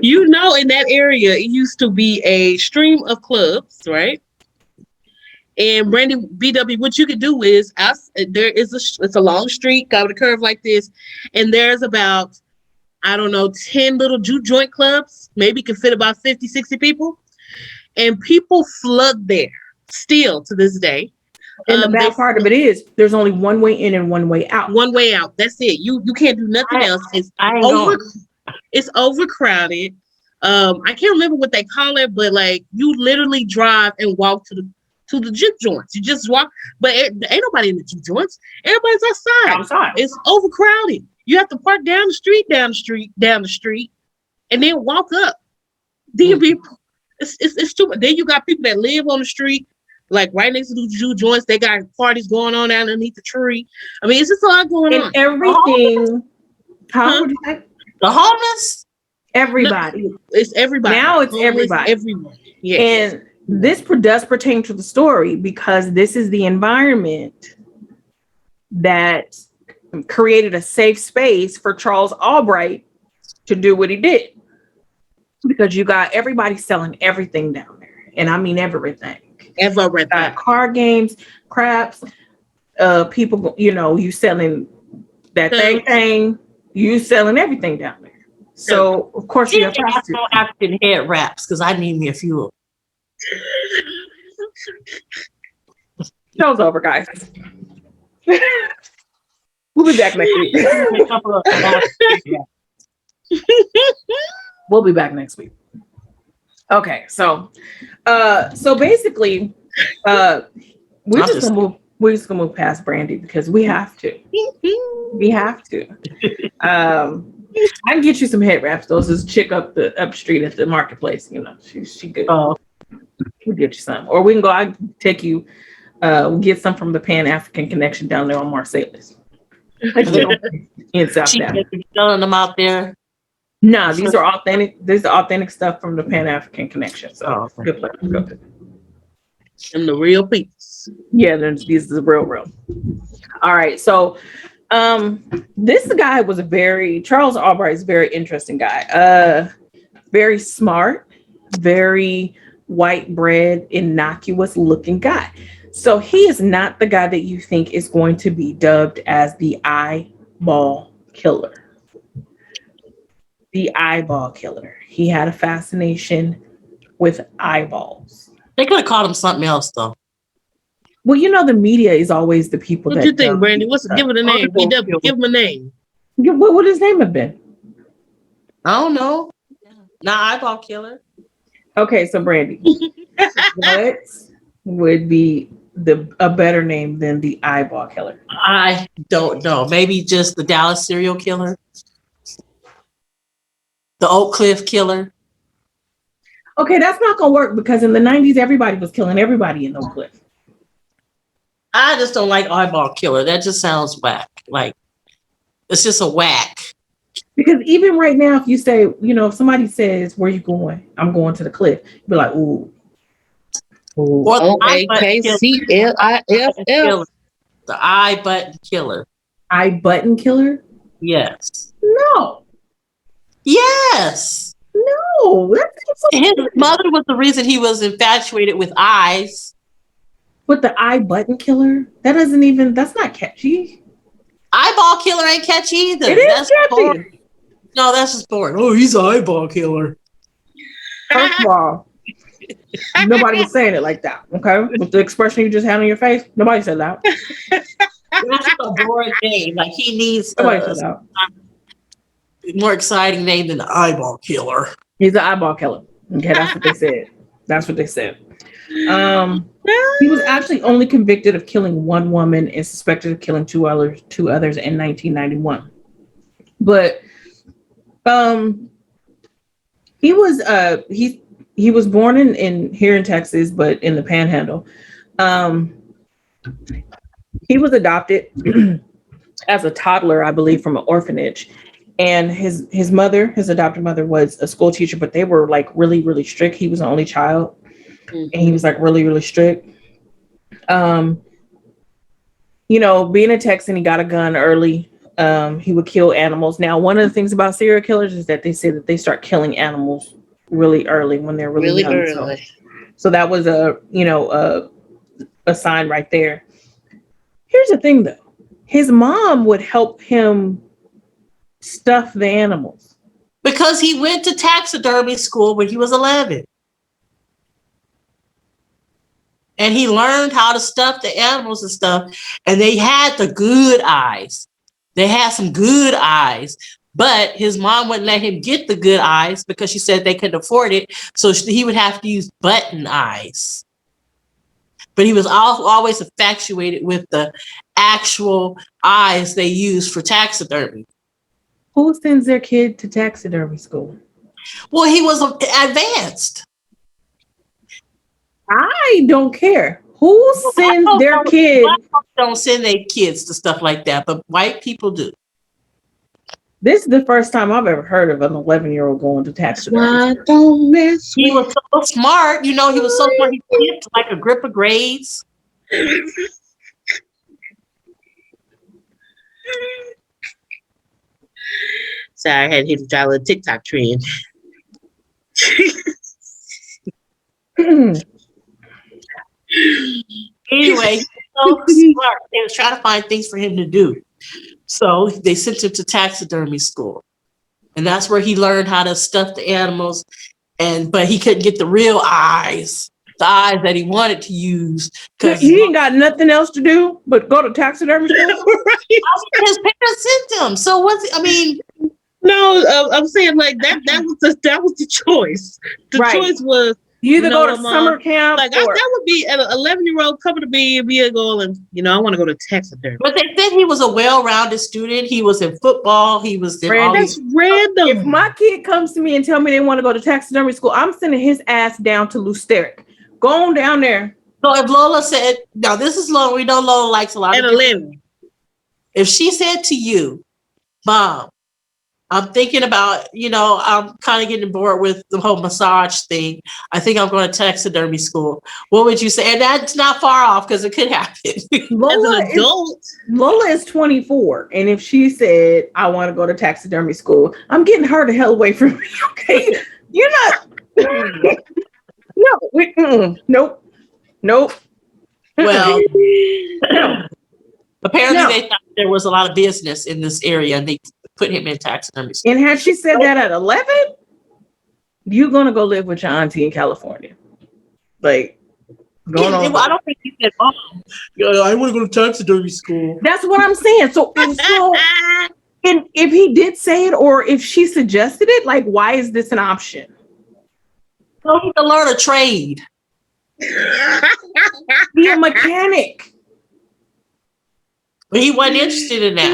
You know, in that area, it used to be a stream of clubs, right? And Brandy BW, what you could do is it's a long street, got a curve like this, and there's about, I don't know, 10 little juke joint clubs, maybe can fit about 50, 60 people. And people flood there still to this day. And the bad part of it is there's only one way in and one way out. One way out. That's it. You can't do nothing else. It's overcrowded. I can't remember what they call it, but like you literally drive and walk to the juke joints. You just walk, but ain't nobody in the juke joints. Everybody's outside. It's overcrowded. You have to park down the street, and then walk up. Then it's too much. Then you got people that live on the street, like right next to the juke joints. They got parties going on underneath the tree. I mean, it's just a lot going on. Everything. How would you say? The homeless? Everybody. No, it's everybody. Now it's everybody. Everyone. Yes. And this does pertain to the story because this is the environment that created a safe space for Charles Albright to do what he did. Because you got everybody selling everything down there. And I mean everything. Card games, craps, people, you selling that thing, you selling everything down there. So of course you have African head wraps because I need me a few. Show's over, guys. We'll be back next week. We'll be back next week. Okay, so basically, we're just gonna move past Brandy because we have to. We have to. I can get you some head wraps. Those is chick up the street at the marketplace. You know, she good. Oh, We'll get you some, or we can go. I can take you. We'll get some from the Pan African Connection down there on Marsalis. In South she Dallas. selling them out there. No, these are authentic. These are authentic stuff from the Pan African Connection. So Oh, good place to go to. And the real piece. Yeah, these are real. All right, so this guy was Charles Albright is a very interesting guy. Very smart, very white bread, innocuous looking guy. So he is not the guy that you think is going to be dubbed as the eyeball killer. The eyeball killer. He had a fascination with eyeballs. They could have called him something else, though. Well, you know, the media is always the people What that you think, Brandy? Give it a name. Give him a name. What would his name have been? I don't know. Not eyeball killer. Okay, so Brandy, what would be a better name than the eyeball killer? I don't know. Maybe just the Dallas serial killer. The Oak Cliff killer. Okay, that's not gonna work because in the 90s, everybody was killing everybody in Oak Cliff. I just don't like eyeball killer. That just sounds whack. Like, it's just a whack. Because even right now, if you say, you know, if somebody says, "Where you going?" I'm going to the cliff. You'd be like, ooh. Or the eye button OAKCLIFF. The eye button killer. Eye button killer? Yes. No. Yes. No. His mother was the reason he was infatuated with eyes. But the eye button killer? That's not catchy. Eyeball killer ain't catchy either. It is That's catchy. boring. No, that's just boring. Oh, he's an eyeball killer. First of all, nobody was saying it like that, okay? With the expression you just had on your face, nobody said that. That's a boring name. Like, he needs Nobody said that. more exciting name than the eyeball killer. He's the eyeball killer. Okay, that's what they said. That's what they said. He was actually only convicted of killing one woman and suspected of killing two others in 1991. But he was born in here in Texas, but in the Panhandle. He was adopted as a toddler, I believe, from an orphanage. And his adopted mother was a school teacher, but they were like really, really strict. He was the only child. And he was like really, really strict. You know, being a Texan, he got a gun early. He would kill animals. Now, one of the things about serial killers is that they say that they start killing animals really early when they're really young. early. So that was a sign right there. Here's the thing, though. His mom would help him stuff the animals. Because he went to taxidermy school when he was 11. And he learned how to stuff the animals and stuff. And they had the good eyes. They had some good eyes. But his mom wouldn't let him get the good eyes because she said they couldn't afford it. So he would have to use button eyes. But he was always infatuated with the actual eyes they use for taxidermy. Who sends their kid to taxidermy school? Well, he was advanced. I don't care. Who sends their kid? Black folks don't send their kids to stuff like that, but white people do. This is the first time I've ever heard of an 11-year-old going to taxidermy. Don't mess He was so smart, he was so smart. He skipped like a grip of grades. Sorry, I had to hit the child TikTok trend. Anyway, he's so smart. They was trying to find things for him to do. So they sent him to taxidermy school. And that's where he learned how to stuff the animals. But he couldn't get the real eyes. the eyes that he wanted to use. Because he ain't got nothing else to do but go to taxidermy school. Right. his parents sent him. So I mean, No, I'm saying like that was the choice. The Right. choice was You either go to Mom, summer camp like or that would be an 11-year-old coming to me and be a goal, and I want to go to taxidermy. but they said he was a well-rounded student. He was in football. He was in all That's these. random. if my kid comes to me and tell me they want to go to taxidermy school, I'm sending his ass down to Lusteric. Go on down there. So if Lola said, now this is Lola, we know Lola likes a lot At of 11. If she said to you, Mom, I'm thinking about, I'm kind of getting bored with the whole massage thing. I think I'm going to taxidermy school. What would you say? And that's not far off because it could happen. As an adult, Lola is 24, and if she said, I want to go to taxidermy school, I'm getting her the hell away from me, okay? You're not... Nope. Well, No. apparently they thought there was a lot of business in this area and they put him in taxidermy school. And had she said that at 11, you're going to go live with your auntie in California. Like, going on. I don't think he said, Mom, I want to go to taxidermy school. That's what I'm saying. So and if he did say it or if she suggested it, like, why is this an option? So he can learn a trade. Be a mechanic. But he wasn't interested in that.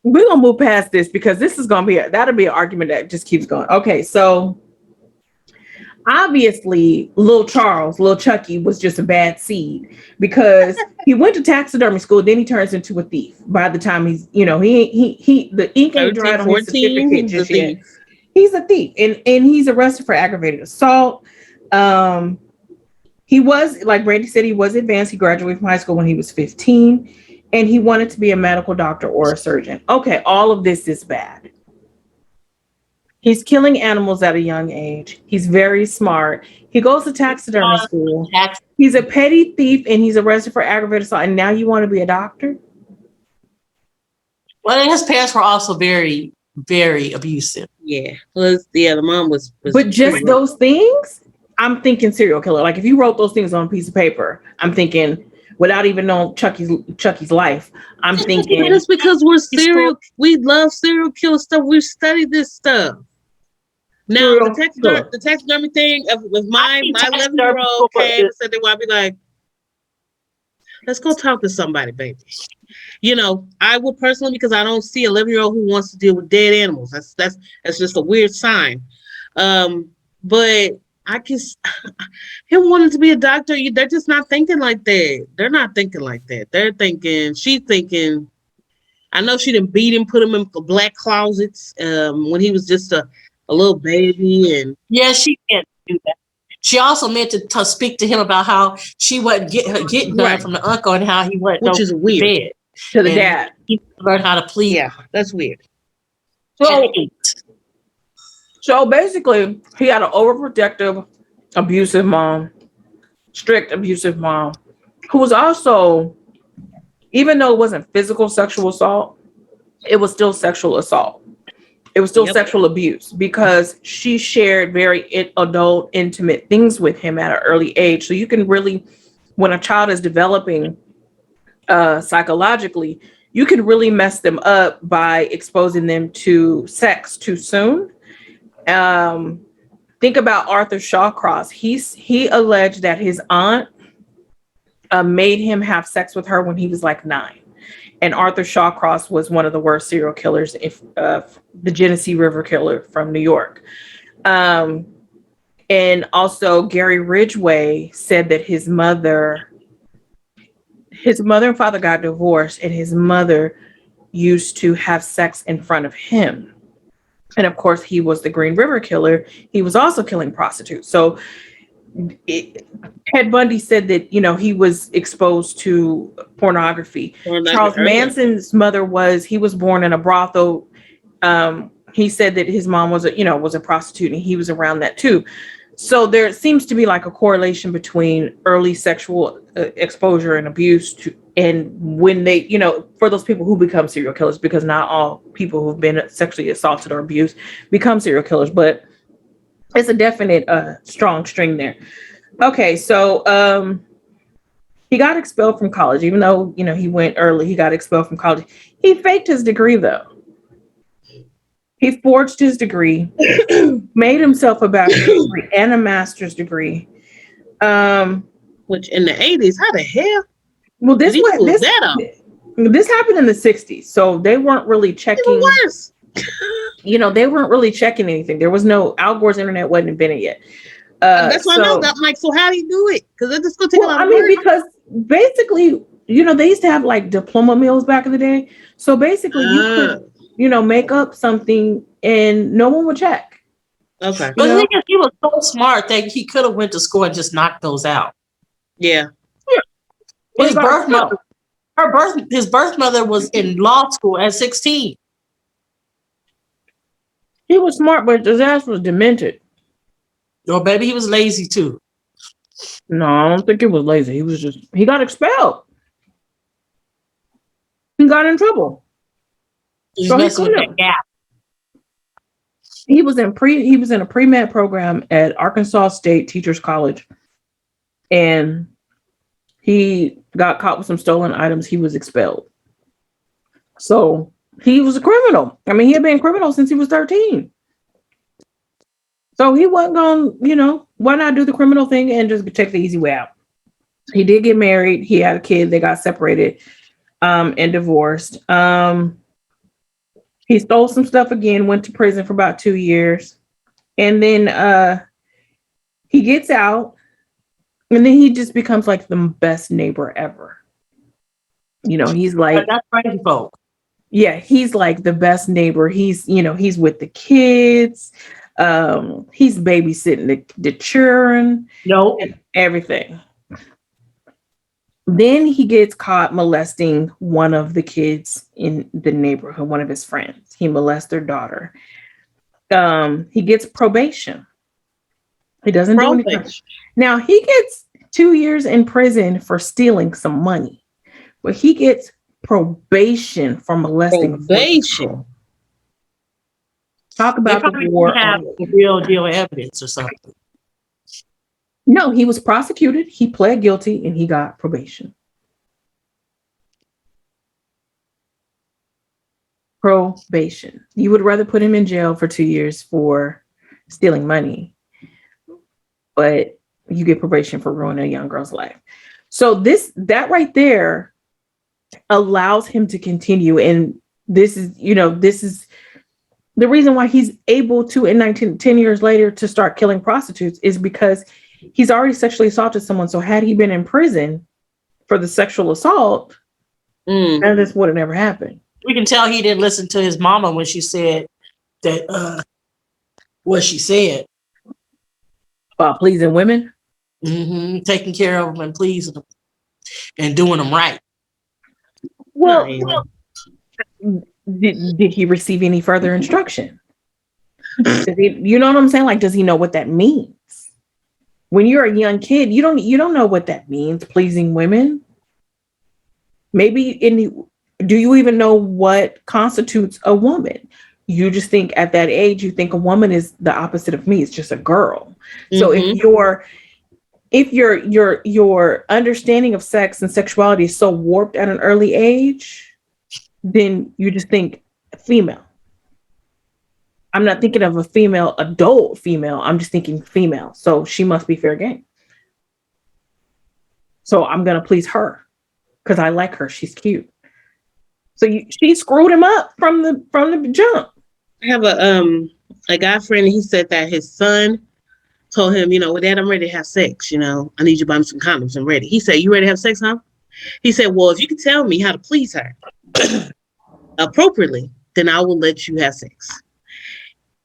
We're gonna move past this because this is gonna be that'll be an argument that just keeps going. Okay, so obviously little Chucky was just a bad seed because he went to taxidermy school, then he turns into a thief. By the time he's, the ink ain't dried on his certificate just yet. He's a thief, and he's arrested for aggravated assault. He was, like Brandy said, he was advanced. He graduated from high school when he was 15. And he wanted to be a medical doctor or a surgeon. Okay, all of this is bad. He's killing animals at a young age. He's very smart. He goes to taxidermy school. He's a petty thief and he's arrested for aggravated assault. And now you want to be a doctor? Well, his parents were also very, very abusive. Yeah. The mom was but just those things, I'm thinking serial killer. Like if you wrote those things on a piece of paper, I'm thinking, without even knowing Chucky's life, I'm thinking. It's because we love serial killer stuff. We've studied this stuff. Now the taxidermy thing with my 11-year-old came and said they want to be like, let's go talk to somebody, baby. I would personally, because I don't see 11-year-old who wants to deal with dead animals. That's just a weird sign. But I guess him wanting to be a doctor, they're just not thinking like that. They're not thinking like that. She's thinking, I know she didn't beat him, put him in black closets when he was just a little baby. And yeah, she can't do that. She also meant to speak to him about how she wasn't getting none from the uncle and how he wasn't, which is weird, to the dad. He learned how to plead. Yeah, that's weird. So basically, he had an overprotective, abusive mom, strict abusive mom, who was also, even though it wasn't physical sexual assault, it was still sexual assault. It was still sexual abuse because she shared very adult, intimate things with him at an early age. So you can really, when a child is developing psychologically, you can really mess them up by exposing them to sex too soon. Think about Arthur Shawcross. He alleged that his aunt made him have sex with her when he was like 9. And Arthur Shawcross was one of the worst serial killers, the Genesee River killer from New York. And also Gary Ridgway said that his mother and father got divorced, and his mother used to have sex in front of him. And of course, he was the Green River killer. He was also killing prostitutes. So Ted Bundy said that, he was exposed to pornography. Charles Manson's mother he was born in a brothel. He said that his mom was a prostitute, and he was around that too. So there seems to be like a correlation between early sexual exposure and abuse and when they, for those people who become serial killers, because not all people who've been sexually assaulted or abused become serial killers, but it's a definite strong string there. Okay, so he got expelled from college, even though he went early. He got expelled from college. He faked his degree though. He forged his degree, made himself a bachelor's degree and a master's degree. Which in the 80s, how the hell? Well, did he pull that up? This happened in the 60s, so they weren't really checking. Even worse. They weren't really checking anything. There was no Al Gore's internet wasn't invented yet. That's why I know that. I'm like, so how do you do it? Because it's just gonna take a lot of work. Because basically, they used to have like diploma mills back in the day. So basically, you could, make up something and no one would check. Okay. But the thing is, he was so smart that he could have went to school and just knocked those out. Yeah. His birth mother was in law school at 16. He was smart, but his ass was demented. Or maybe he was lazy too. No, I don't think he was lazy. He got expelled. He got in trouble. So he with that gap. He was in a PreMed program at Arkansas State Teachers College, and he got caught with some stolen items. He was expelled. So he was a criminal. I mean, he had been a criminal since he was 13. So he wasn't going, why not do the criminal thing and just take the easy way out? He did get married. He had a kid. They got separated and divorced. He stole some stuff again, went to prison for about 2 years. And then he gets out. And then he just becomes like the best neighbor ever. He's like, that's crazy folk. Yeah, he's like the best neighbor. He's with the kids. He's babysitting the children. And everything. Then he gets caught molesting one of the kids in the neighborhood, one of his friends. He molests their daughter. He gets probation. He doesn't do anything. Now he gets 2 years in prison for stealing some money, but he gets probation for molesting. Probation. Talk about the war. Have the real deal evidence or something. No, he was prosecuted. He pled guilty and he got probation. Probation. You would rather put him in jail for 2 years for stealing money, but you get probation for ruining a young girl's life. So that right there allows him to continue. And this is the reason why he's able to, 10 years later, to start killing prostitutes is because he's already sexually assaulted someone. So had he been in prison for the sexual assault, none of this would have never happened. We can tell he didn't listen to his mama when she said that, what she said. About pleasing women? Mm-hmm. Taking care of them and pleasing them and doing them right. Well, did he receive any further instruction? You know what I'm saying? Like, does he know what that means? When you're a young kid, you don't know what that means, pleasing women. Maybe do you even know what constitutes a woman? You just think at that age, you think a woman is the opposite of me. It's just a girl. Mm-hmm. So if your understanding of sex and sexuality is so warped at an early age, then you just think female. I'm not thinking of a female, adult female. I'm just thinking female. So she must be fair game. So I'm going to please her because I like her. She's cute. So she screwed him up from the jump. I have a guy friend. He said that his son told him, well, Dad, I'm ready to have sex. I need you to buy me some condoms. I'm ready. He said, you ready to have sex, huh? He said, well, if you can tell me how to please her appropriately, then I will let you have sex.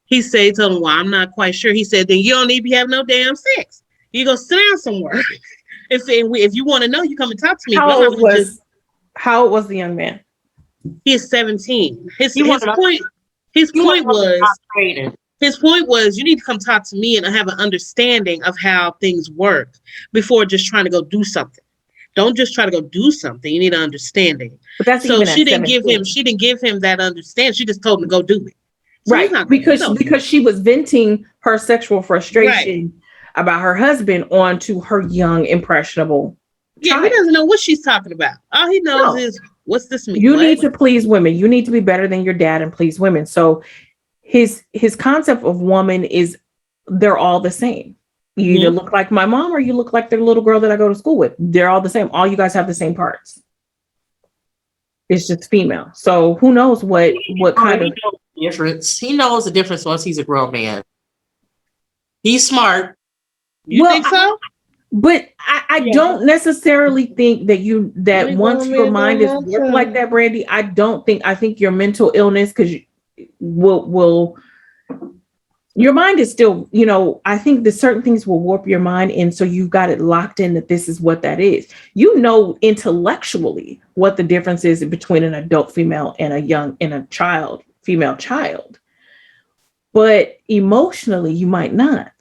He told him, well, I'm not quite sure. He said, then you don't need to be having no damn sex. You go sit down somewhere. If you want to know, you come and talk to me. How old was the young man? He is 17. His point was you need to come talk to me and have an understanding of how things work before just trying to go do something. Don't just try to go do something. You need an understanding. But that's so she didn't give him that understanding. She just told him to go do it. So right. Because she was venting her sexual frustration about her husband onto her young, impressionable Yeah, child. he doesn't know what she's talking about. All he knows No. is, what's this mean? You What? need to please women. You need to be better than your dad and please women. So his concept of woman is they're all the same. You either look like my mom or you look like the little girl that I go to school with. They're all the same. All you guys have the same parts. It's just female. So who knows what kind of difference. He knows the difference once he's a grown man. He's smart. You think so? But I don't necessarily think that once your mind is worked like that, Brandy, I think your mental illness, because will your mind is still, I think that certain things will warp your mind. And so you've got it locked in that this is what that is. Intellectually what the difference is between an adult female and a female child. But emotionally, you might not.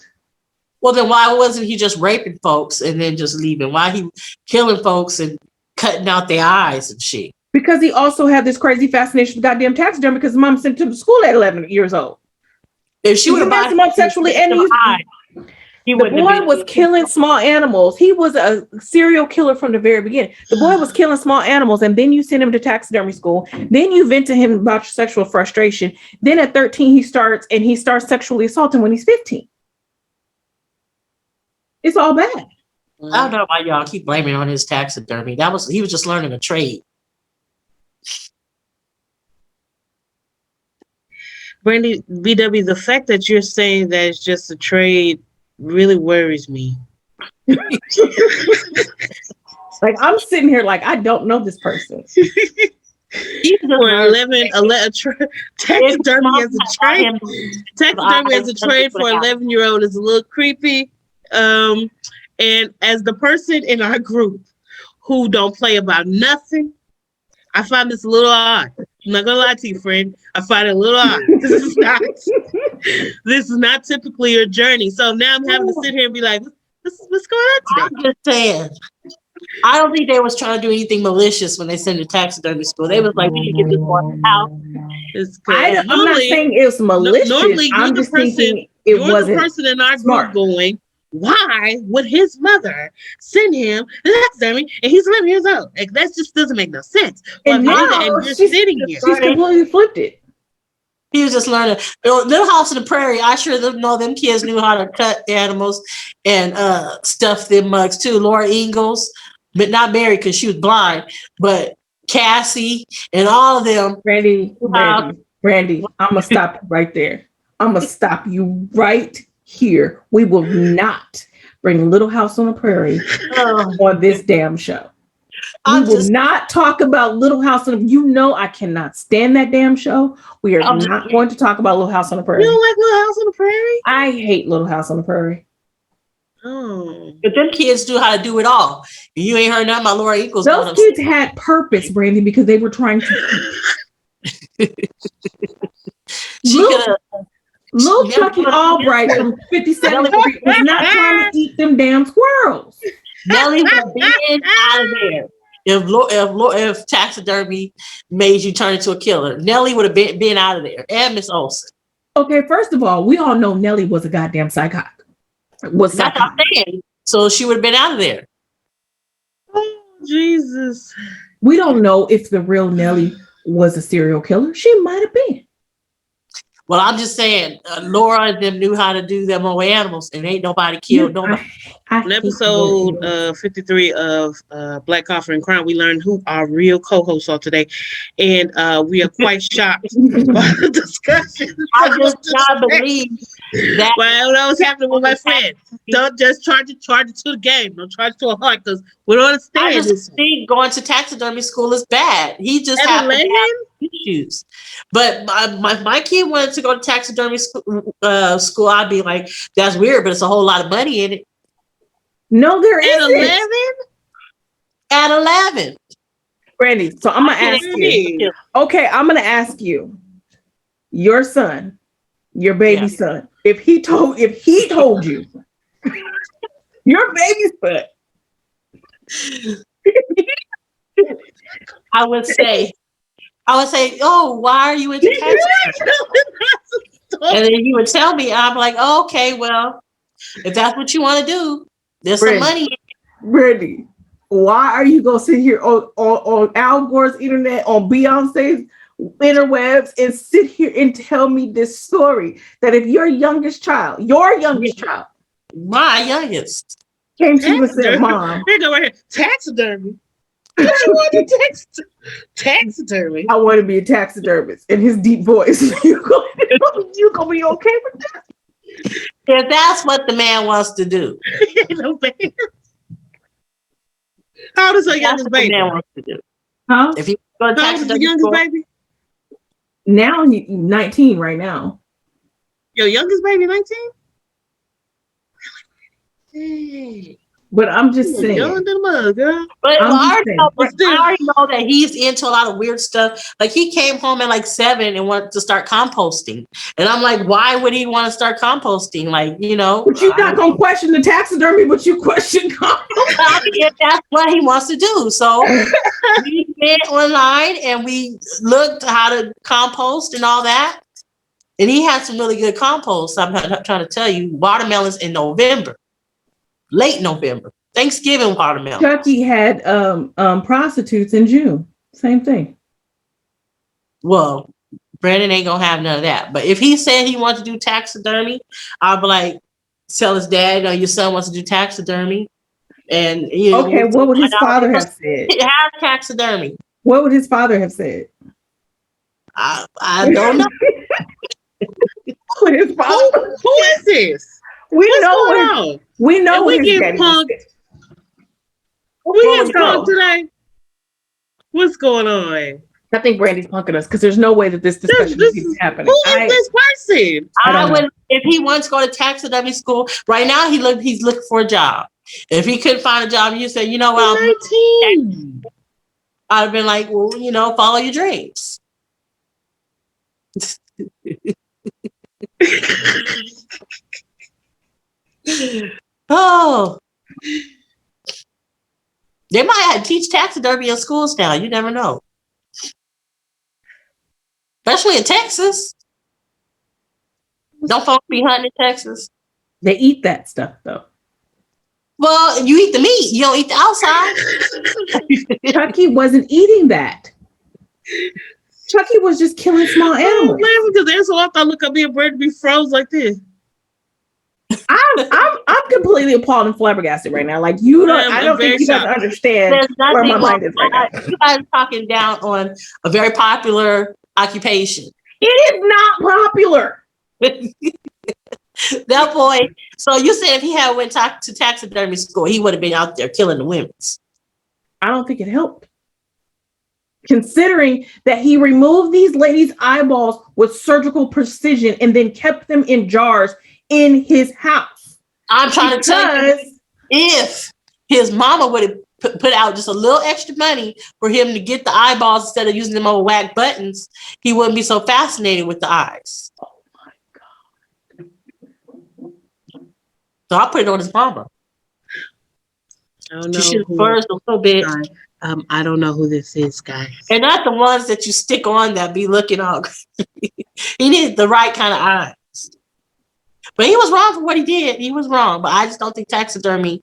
Well, then why wasn't he just raping folks and then just leaving? Why he killing folks and cutting out their eyes and shit? Because he also had this crazy fascination with goddamn taxidermy because his mom sent him to school at 11 years old. If she would have messed him up sexually, and the boy was killing small animals. He was a serial killer from the very beginning. The boy was killing small animals, and then you send him to taxidermy school. Then you vent to him about your sexual frustration. Then at 13, he starts sexually assaulting when he's 15. It's all bad. I don't know why y'all keep blaming on his taxidermy. He was just learning a trade. Brandy, BW, the fact that you're saying that it's just a trade really worries me. Like, I'm sitting here like, I don't know this person. For 11, taxidermy as a trade. Taxidermy as a trade for 11-year-old is a little creepy. And as the person in our group who don't play about nothing, I find this a little odd. I'm not gonna lie to you, friend. I find it a little odd. This is not typically your journey. So now I'm having to sit here and be like, what's going on today? I'm just saying. I don't think they was trying to do anything malicious when they sent the taxidermy school. They was like, we need to get this one out. I'm not saying it was malicious. Normally, I'm just thinking it wasn't the person in our smart. group going, why would his mother send him the taxidermy and he's 11 years old? Like, that just doesn't make no sense. And now you're sitting here. She's completely flipped it. He was just learning. Little House on the Prairie, I sure know them kids knew how to cut the animals and stuff them mugs too. Laura Ingalls, but not Mary because she was blind, but Cassie and all of them. Brandy, I'm gonna stop you right there. I'm gonna stop you right here. We will not bring Little House on the Prairie on this damn show. We will not talk about Little House on the I cannot stand that damn show. We are not going to talk about Little House on the Prairie. You don't like Little House on the Prairie? I hate Little House on the Prairie. Oh. But them kids knew how to do it all. You ain't heard nothing about Laura Ingalls. Those kids had purpose, Brandy, because they were trying to Little Chucky Albright from 57th Street was not trying to eat them damn squirrels. Nelly would have been out of there. If taxidermy made you turn into a killer, Nelly would have been out of there. And Miss Olsen. Okay, first of all, we all know Nelly was a goddamn psychotic. That's what I'm saying. So she would have been out of there. Oh, Jesus. We don't know if the real Nelly was a serial killer. She might have been. Well, I'm just saying, Laura and them knew how to do them away animals, and ain't nobody killed nobody. In episode 53 of Black Coffee and Crime, we learned who our real co-hosts are today, and we are quite shocked by the discussion. I just can't believe that. Well, that was happening with my friend. Don't just charge it to the game. Don't charge it to a heart, because we don't understand. I just think going to taxidermy school is bad. He just had to have issues. But my kid wanted to go to taxidermy school. I'd be like, that's weird, but it's a whole lot of money in it. No, there isn't. 11? At 11. Brandy, so I'm going to ask you. Okay, I'm going to ask you. Your son, your baby son, if he told you, your baby son. I would say, oh, why are you into taxidermy? And then he would tell me, I'm like, oh, okay, well, If that's what you want to do, there's some Brandy. money. Brandy, why are you gonna sit here on Al Gore's internet, on Beyonce's interwebs, and sit here and tell me this story that if your youngest child, My youngest. came to you and said, Taxidermy. "Mom, Here go right here. Taxidermy. What you want to taxidermy? I want to be a taxidermist," in his deep voice, you gonna be okay with that? If that's what the man wants to do. No, baby. How old is her That's youngest what the baby? man wants to do. Huh? If he go to How old is the taxidermy youngest school, baby? Now he's 19 right now. Your youngest baby 19? Hey, But I'm just you saying. young than a mug, girl. but I'm I just already know that he's into a lot of weird stuff. Like he came home at like 7 and wanted to start composting. And I'm like, why would he want to start composting? Like, you know. But you're not gonna question the taxidermy, but you question composting. If that's what he wants to do. So we went online and we looked how to compost and all that. And he had some really good compost. I'm trying to tell you, watermelons in November, late November, Thanksgiving watermelon. Chucky had prostitutes in June. Same thing. Well, Brandon ain't gonna have none of that. But if he said he wants to do taxidermy, I'll be like, tell his dad, your son wants to do taxidermy. And you know, Okay, what would his father have said? Have taxidermy. What would his father have said? I don't know. What his father? Who is this? We What's know going what on? we know. And What we his get daddy would punked. say. We Let's get go. punked today. What's going on? I think Brandy's punking us because there's no way that this discussion This is is happening. who is this person? I don't know. If he wants to go to taxidermy school right now, he's looking for a job. If he couldn't find a job, you say, you know what, He's 19. I'd have been like, well, follow your dreams. Oh, they might have teach taxidermy in schools now. You never know, especially in Texas. Don't folks be hunting in Texas? They eat that stuff though. Well, you eat the meat. You don't eat the outside. Chucky wasn't eating that. Chucky was just killing small animals. Because there's a lot I look up me and Brandon be froze like this. I'm completely appalled and flabbergasted right now. Like you don't, I don't think you guys understand where my mind is right now. You guys are talking down on a very popular occupation. It is not popular. That boy. So you said if he had went to taxidermy school, he would have been out there killing the women. I don't think it helped. Considering that he removed these ladies' eyeballs with surgical precision and then kept them in jars in his house. I'm trying to tell you, if his mama would have put out just a little extra money for him to get the eyeballs instead of using them on whack buttons, he wouldn't be so fascinated with the eyes. Oh my God. So I'll put it on his mama. I don't know. She should first a little bit. I don't know who this is, guys. And not the ones that you stick on that be looking all he needed the right kind of eyes. But he was wrong for what he did. He was wrong. But I just don't think taxidermy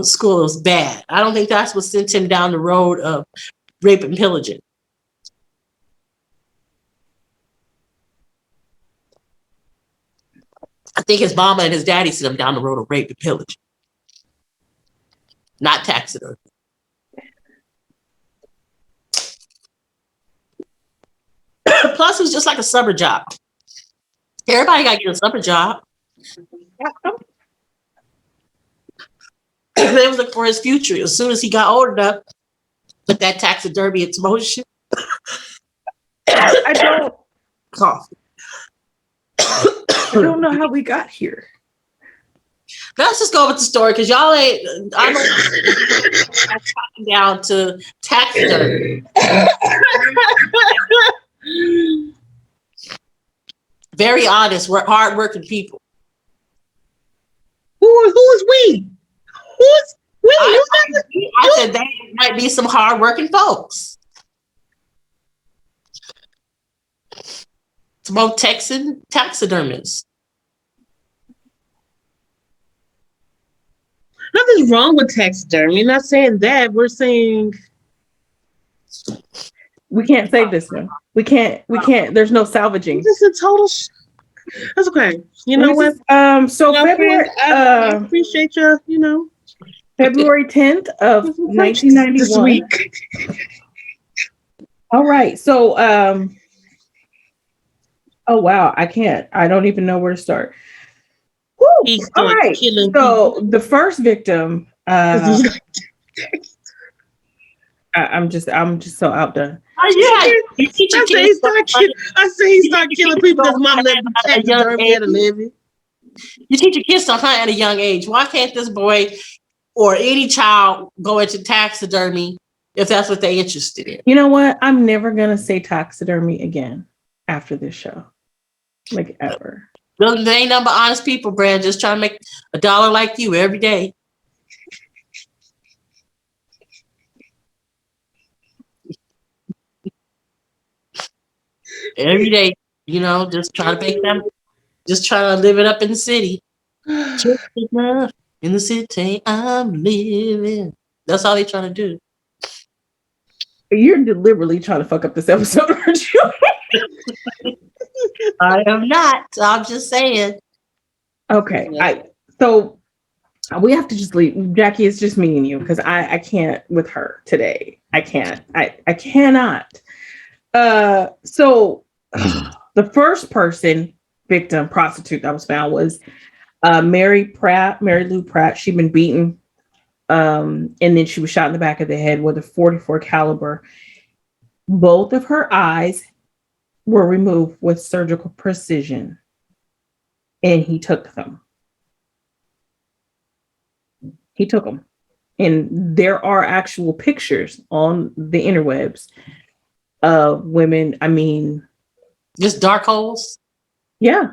school is bad. I don't think that's what sent him down the road of rape and pillaging. I think his mama and his daddy sent him down the road of rape and pillaging. Not taxidermy. Plus, it was just like a summer job. Everybody got to get a summer job. They was looking for his future. As soon as he got old enough, put that taxidermy into motion. I don't Cough. I don't know how we got here. Let's just go with the story because y'all ain't. I'm talking down to taxidermy. Very honest, hardworking people. Who is we? Who's we? I said they might be some hardworking folks. It's both Texan taxidermists. Nothing's wrong with taxidermy. Not saying that. We're saying we can't save this one. We can't. There's no salvaging. this is a total. That's okay. You know what? So February. I appreciate you. You know, February 10th of 1991. This week. All right. So, oh wow, I don't even know where to start. Woo! All right. So the first victim, I'm just so outdone. I say he start killing people. His mom let him taxidermy at 11. You teach your kids to hunt at a young age. Why can't this boy or any child go into taxidermy if that's what they're interested in? You know what? I'm never gonna say taxidermy again after this show, like ever. There ain't nothing but honest people, Brad, just trying to make $1 like you every day. Every day, just trying to make them, just trying to live it up in the city. Just enough in the city I'm living. That's all they trying to do. You're deliberately trying to fuck up this episode, aren't you? I am not. I'm just saying. Okay. So we have to just leave. Jackie, it's just me and you because I can't with her today. I can't. I cannot. So the first victim, prostitute that was found was Mary Lou Pratt. She'd been beaten. And then she was shot in the back of the head with a .44 caliber. Both of her eyes were removed with surgical precision, and he took them. And there are actual pictures on the interwebs of women. I mean, just dark holes. Yeah.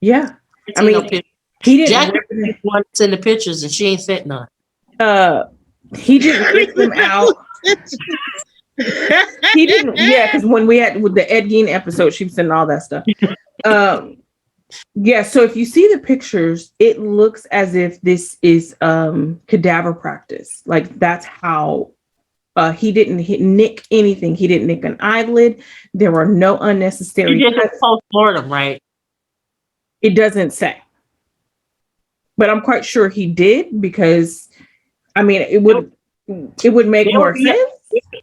I mean, he didn't. Jackie wanted to send the pictures, and she ain't sent none. He didn't rip them out. He didn't. Yeah, because when we had with the Ed Gein episode, she was sending all that stuff. Yeah. So if you see the pictures, it looks as if this is cadaver practice. Like that's how. He didn't nick anything. He didn't nick an eyelid. There were no unnecessary. He didn't post-mortem, right? It doesn't say, but I'm quite sure he did because, I mean, it would make more sense.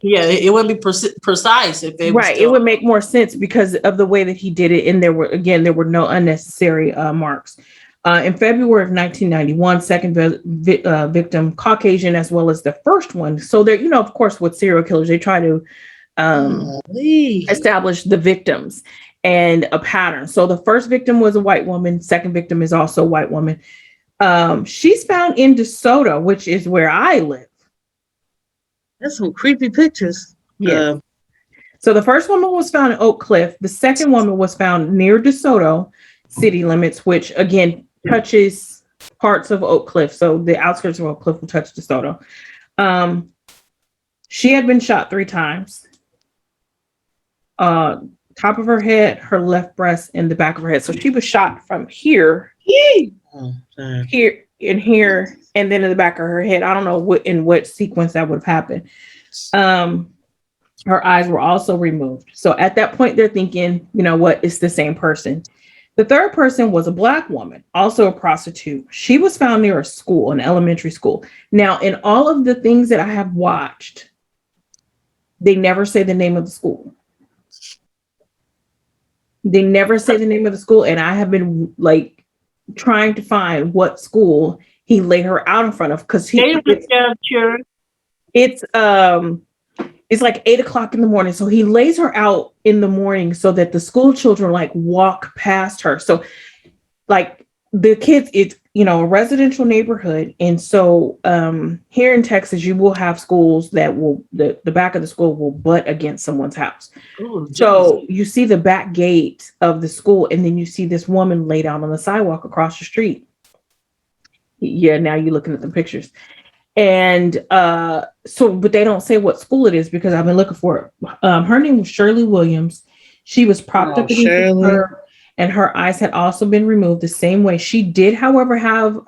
Yeah, it wouldn't be precise if it was right. It would make more sense because of the way that he did it, and there were no unnecessary marks. In February of 1991, second victim, Caucasian, as well as the first one. So there, of course, with serial killers, they try to establish the victims and a pattern. So the first victim was a white woman. Second victim is also a white woman. She's found in DeSoto, which is where I live. That's some creepy pictures. Yeah. So the first woman was found in Oak Cliff. The second woman was found near DeSoto city limits, which again touches parts of Oak Cliff. So the outskirts of Oak Cliff will touch DeSoto. She had been shot 3 times. Top of her head, her left breast, and the back of her head. So she was shot from here, here, and here, and then in the back of her head. I don't know in what sequence that would have happened. Her eyes were also removed. So at that point, they're thinking, you know what, it's the same person. The third person was a Black woman, also a prostitute. She was found near a school, an elementary school. Now, in all of the things that I have watched, they never say the name of the school. They never say the name of the school. And I have been like trying to find what school he laid her out in front of because it's like 8:00 in the morning. So he lays her out in the morning so that the school children like walk past her. So like the kids, it's, a residential neighborhood. And so here in Texas, you will have schools that will, the back of the school will butt against someone's house. Ooh, so you see the back gate of the school, and then you see this woman laid out on the sidewalk across the street. Yeah, now you're looking at the pictures. And but they don't say what school it is because I've been looking for it. Her name was Shirley Williams. She was propped up against her, and her eyes had also been removed the same way. She did, however, have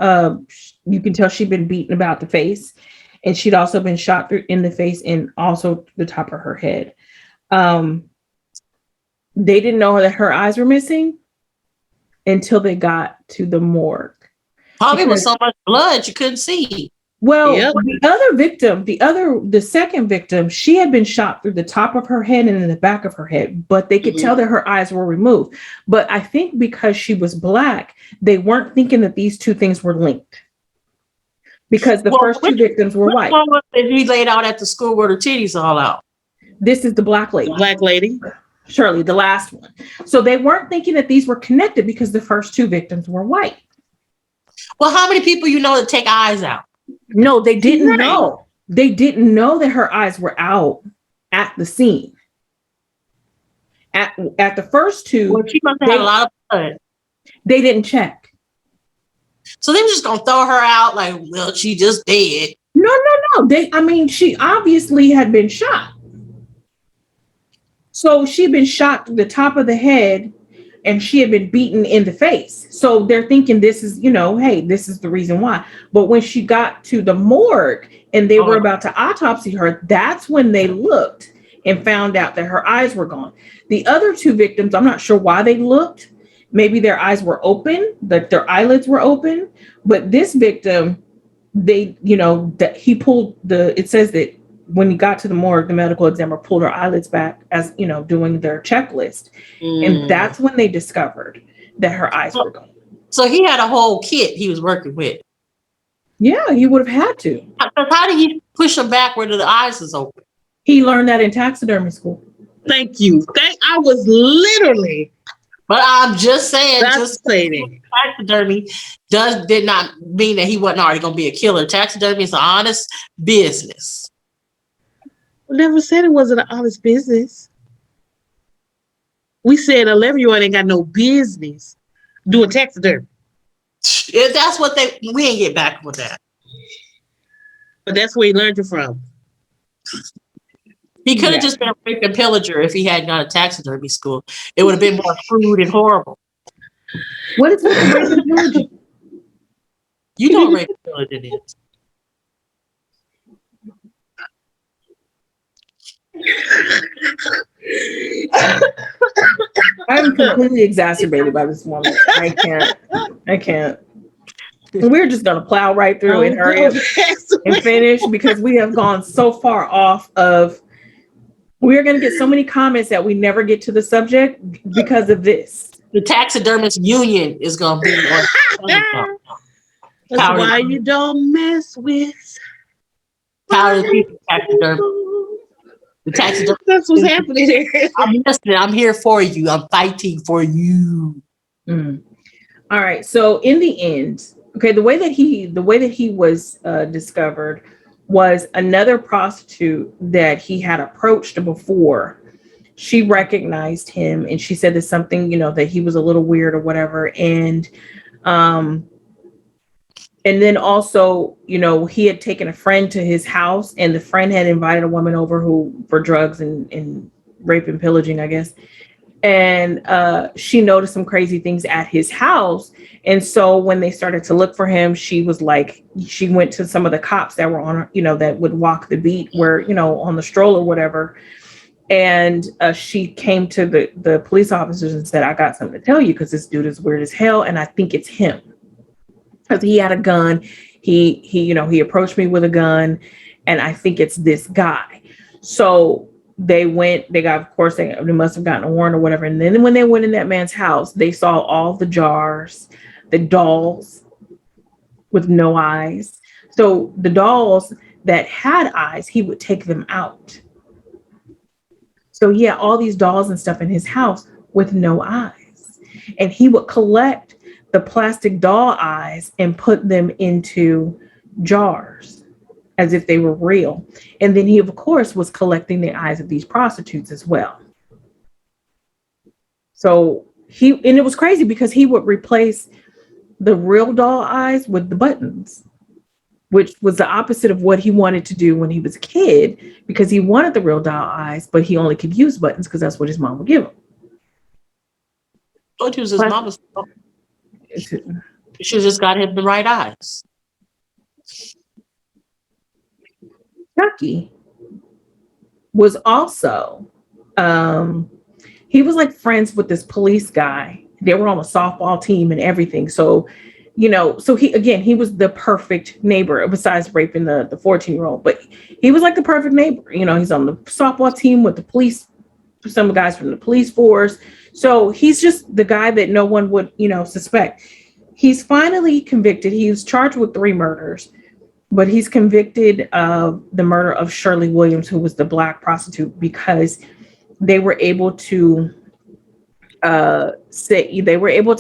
You can tell she'd been beaten about the face, and she'd also been shot through in the face and also the top of her head. They didn't know that her eyes were missing until they got to the morgue. Probably was so much blood you couldn't see. Well, Yep. the other victim, the second victim, she had been shot through the top of her head and in the back of her head, but they could tell that her eyes were removed. But I think because she was Black, they weren't thinking that these two things were linked. Because the first two victims were white. One was that he laid out at the school where the titties all out. This is the Black lady. Black lady. Shirley, the last one. So they weren't thinking that these were connected because the first two victims were white. Well, how many people you know that take eyes out? No, they didn't know. They didn't know that her eyes were out at the scene. At the first two, Well, she must have had a lot of blood. they didn't check. So they were just gonna throw her out like, well, she just dead. No. She obviously had been shot. So she'd been shot to the top of the head and she had been beaten in the face. So they're thinking this is, hey, this is the reason why. But when she got to the morgue and they were about to autopsy her, that's when they looked and found out that her eyes were gone. The other two victims, I'm not sure why they looked. Maybe their eyes were open, that their eyelids were open. But this victim, that he pulled it says that when he got to the morgue, the medical examiner pulled her eyelids back as, doing their checklist. And that's when they discovered that her eyes were gone. So he had a whole kit he was working with. Yeah, he would have had to. How did he push them back where the eyes is open? He learned that in taxidermy school. Thank you. I was literally. But I'm just saying, taxidermy did not mean that he wasn't already going to be a killer. Taxidermy is an honest business. Never said it wasn't an honest business. We said 11-year-old ain't got no business doing taxidermy. If that's what we ain't get back with that. But that's where he learned it from. He could have just been a rape and pillager if he hadn't gone to taxidermy school. It would have been more crude and horrible. What is with rape and pillaging? You know what rape and pillaging is. I'm completely exacerbated by this woman. I can't. We're just gonna plow right through and hurry up and finish because we have gone so far off of. We're gonna get so many comments that we never get to the subject because of this. The taxidermist union is gonna be on. That's why you don't mess with. Taxidermy. The taxidermy. That's what's happening here. I'm listening. I'm here for you. I'm fighting for you. Mm. All right. So in the end, okay, the way that he was discovered was another prostitute that he had approached before. She recognized him and she said there's something, that he was a little weird or whatever. And then also, he had taken a friend to his house and the friend had invited a woman over for drugs and rape and pillaging, I guess. And she noticed some crazy things at his house. And so when they started to look for him, she went to some of the cops that were on, that would walk the beat where, on the stroll or whatever. And she came to the police officers and said, I got something to tell you because this dude is weird as hell. And I think it's him. Because he had a gun. He approached me with a gun and I think it's this guy. So they must have gotten a warrant or whatever. And then when they went in that man's house, they saw all the jars, the dolls with no eyes. So the dolls that had eyes, he would take them out. So he had all these dolls and stuff in his house with no eyes. And he would collect the plastic doll eyes and put them into jars as if they were real. And then he, of course, was collecting the eyes of these prostitutes as well. So and it was crazy because he would replace the real doll eyes with the buttons, which was the opposite of what he wanted to do when he was a kid, because he wanted the real doll eyes, but he only could use buttons because that's what his mom would give him. Don't use his mama's. She just got him the right eyes. Chucky was also, he was like friends with this police guy. They were on a softball team and everything. So, so he was the perfect neighbor besides raping the 14-year-old, but he was like the perfect neighbor. He's on the softball team with the police, some guys from the police force. So he's just the guy that no one would, suspect. He's finally convicted. He was charged with 3 murders, but he's convicted of the murder of Shirley Williams, who was the Black prostitute, because they were able to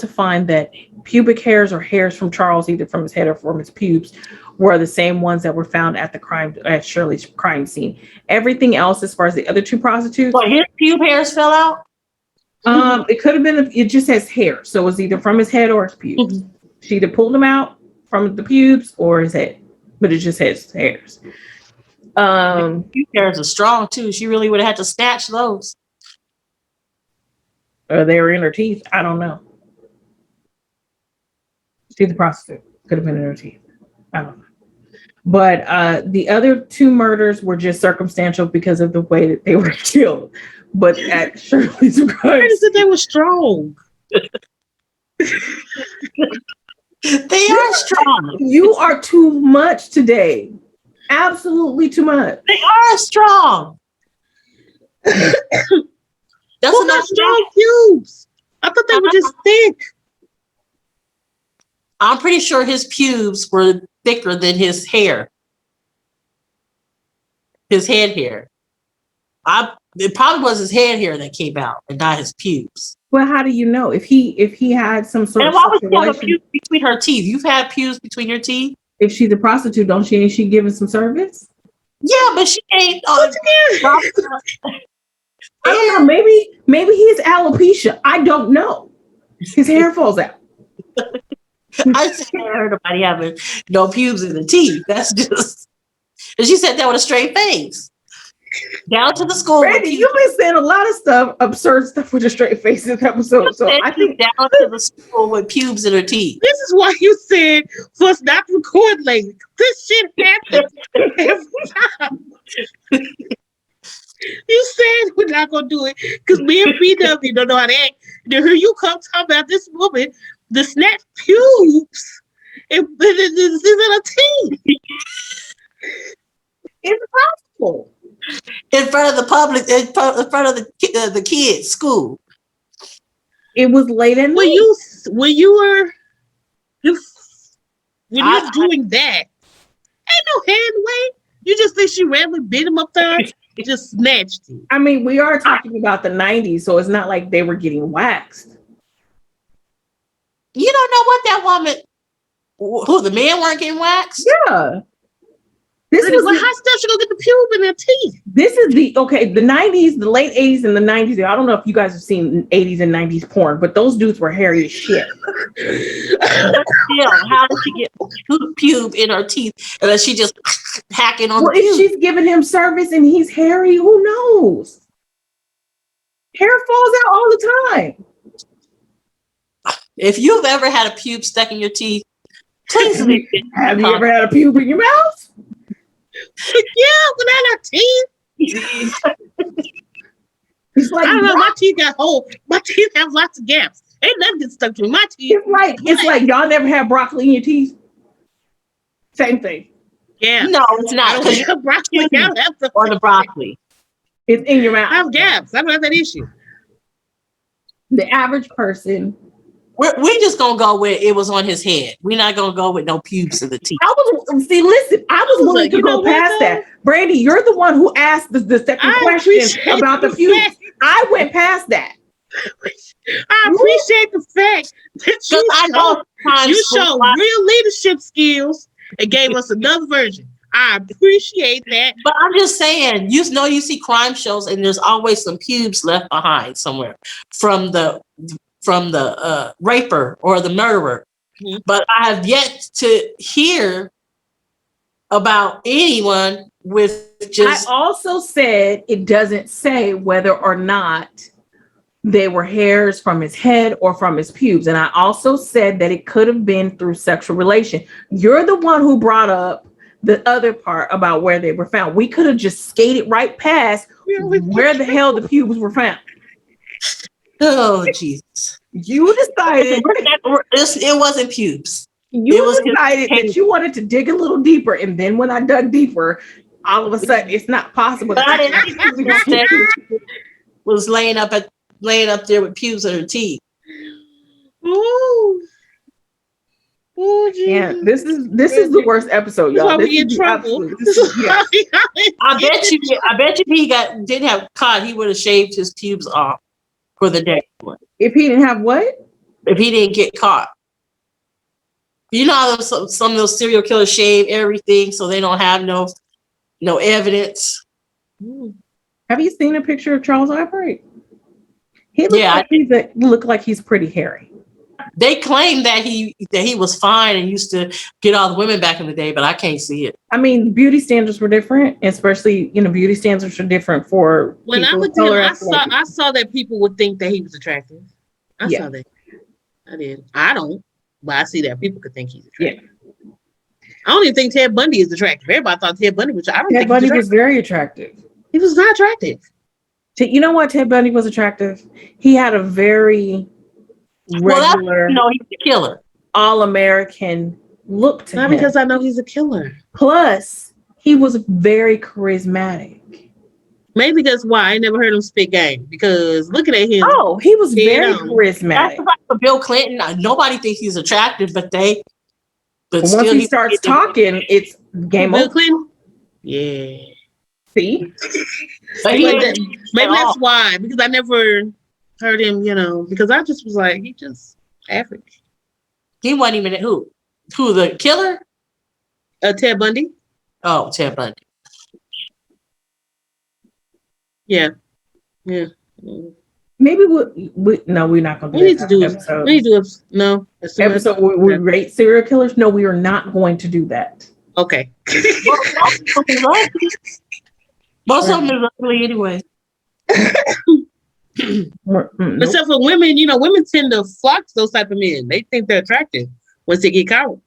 find that pubic hairs or hairs from Charles, either from his head or from his pubes, were the same ones that were found at Shirley's crime scene. Everything else, as far as the other 2 prostitutes, Well, his pube hairs fell out. it could have been. It just has hair, so it was either from his head or his pubes. She either pulled them out from the pubes or his head, but it just has hairs. Pube hairs are strong too. She really would have had to snatch those. Or they were in her teeth. I don't know. She's a prostitute. Could have been in her teeth. I don't know. But the other 2 murders were just circumstantial because of the way that they were killed. But at Shirley's crime, I said they were strong. They are strong. You are too much today. Absolutely too much. They are strong. That's Who got strong pubes? I thought they were just thick. I'm pretty sure his pubes were thicker than his hair. His head hair. It probably was his head hair that came out and not his pubes. Well, how do you know if he had some sort And of why would she have a situation? pube between her teeth? You've had pubes between your teeth? If she's a prostitute, don't she? Ain't she giving some service? Yeah, but she ain't. I don't know. Maybe he has alopecia. I don't know. His hair falls out. I just never heard nobody having no pubes in the teeth. That's just. And she said that with a straight face. Down to the school. Randy, you've been saying a lot of stuff, absurd stuff with a straight face this episode. So I think down to the school with pubes in her teeth. This is why you said for us not to record lately. This shit happens every time. You said we're not gonna do it because me and BW don't know how to act. Then here you come talking about this woman, the snatch pubes, and this is a teeth. it's possible. In front of the public, in front of the kids' school. It was late at night. When you're doing that, ain't no hand weight. You just think she randomly beat him up there, just snatched him. I mean, we are talking about the 90s, so it's not like they were getting waxed. You don't know what that woman, who the men weren't getting waxed? Yeah. How stuff she gonna get the pube in her teeth? This is the 90s, the late 80s and the 90s. I don't know if you guys have seen 80s and 90s porn, but those dudes were hairy as shit. Still, how did she get pube in her teeth? And then she just hacking on the pube. If she's giving him service and he's hairy, who knows? Hair falls out all the time. If you've ever had a pube stuck in your teeth, please have you ever had a pube in your mouth? Yeah, when I got teeth. It's like, I don't know, my teeth got holes. My teeth have lots of gaps. Ain't nothing gets stuck to my teeth. It's like y'all never had broccoli in your teeth. Same thing. Yeah. No, it's not. I don't have broccoli. I don't have or the broccoli. It's in your mouth. I have gaps. I don't have that issue. The average person. We're just gonna go with it was on his head. We're not gonna go with no pubes in the teeth. I was willing to go past that. Brandy, you're the one who asked the second question about the pubes. I went past that. I appreciate the fact that you showed real leadership skills and gave us another version. I appreciate that. But I'm just saying, you see crime shows and there's always some pubes left behind somewhere from the raper or the murderer. Mm-hmm. But I have yet to hear about anyone with just... I also said it doesn't say whether or not they were hairs from his head or from his pubes. And I also said that it could have been through sexual relation. You're the one who brought up the other part about where they were found. We could have just skated right past where the hell the pubes were found. Oh, Jesus. You decided it wasn't pubes. You decided that you wanted to dig a little deeper, and then when I dug deeper, all of a sudden it's not possible. But I didn't think was laying up there with pubes in her teeth. Ooh. Ooh, yeah, this is the worst episode, y'all. This is in trouble. I bet you if he didn't have caught, he would have shaved his pubes off for the next one. If he didn't have what? If he didn't get caught. You know how some of those serial killers shave everything so they don't have no evidence. Have you seen a picture of Charles Albright? He looks like he's pretty hairy. They claim that he was fine and used to get all the women back in the day, but I can't see it. I mean, beauty standards were different, especially beauty standards are different for when I looked at him. I saw that people would think that he was attractive. I saw that. I did. I don't, but I see that people could think he's attractive. Yeah. I don't even think Ted Bundy is attractive. Everybody thought Ted Bundy was. Ted Bundy was very attractive. He was not attractive. You know what? Ted Bundy was attractive. He had a very regular, he's a killer, all-American look to him. Not because I know he's a killer. Plus, he was very charismatic. Maybe that's why I never heard him spit game. Because looking at him, he was very charismatic. That's like for Bill Clinton. Nobody thinks he's attractive, but once he starts talking, it's game over. Bill Clinton, yeah. See, maybe that's why. Because I never heard him, because I just was like, he just average. He wasn't even who the killer? Ted Bundy. Oh, Ted Bundy. Yeah. Maybe we're not going to do we need to do episode. We need to do episode where we rate serial killers. No, we are not going to do that. Okay. Most of them is ugly anyway. Except for women, women tend to flock to those type of men. They think they're attractive once they get caught.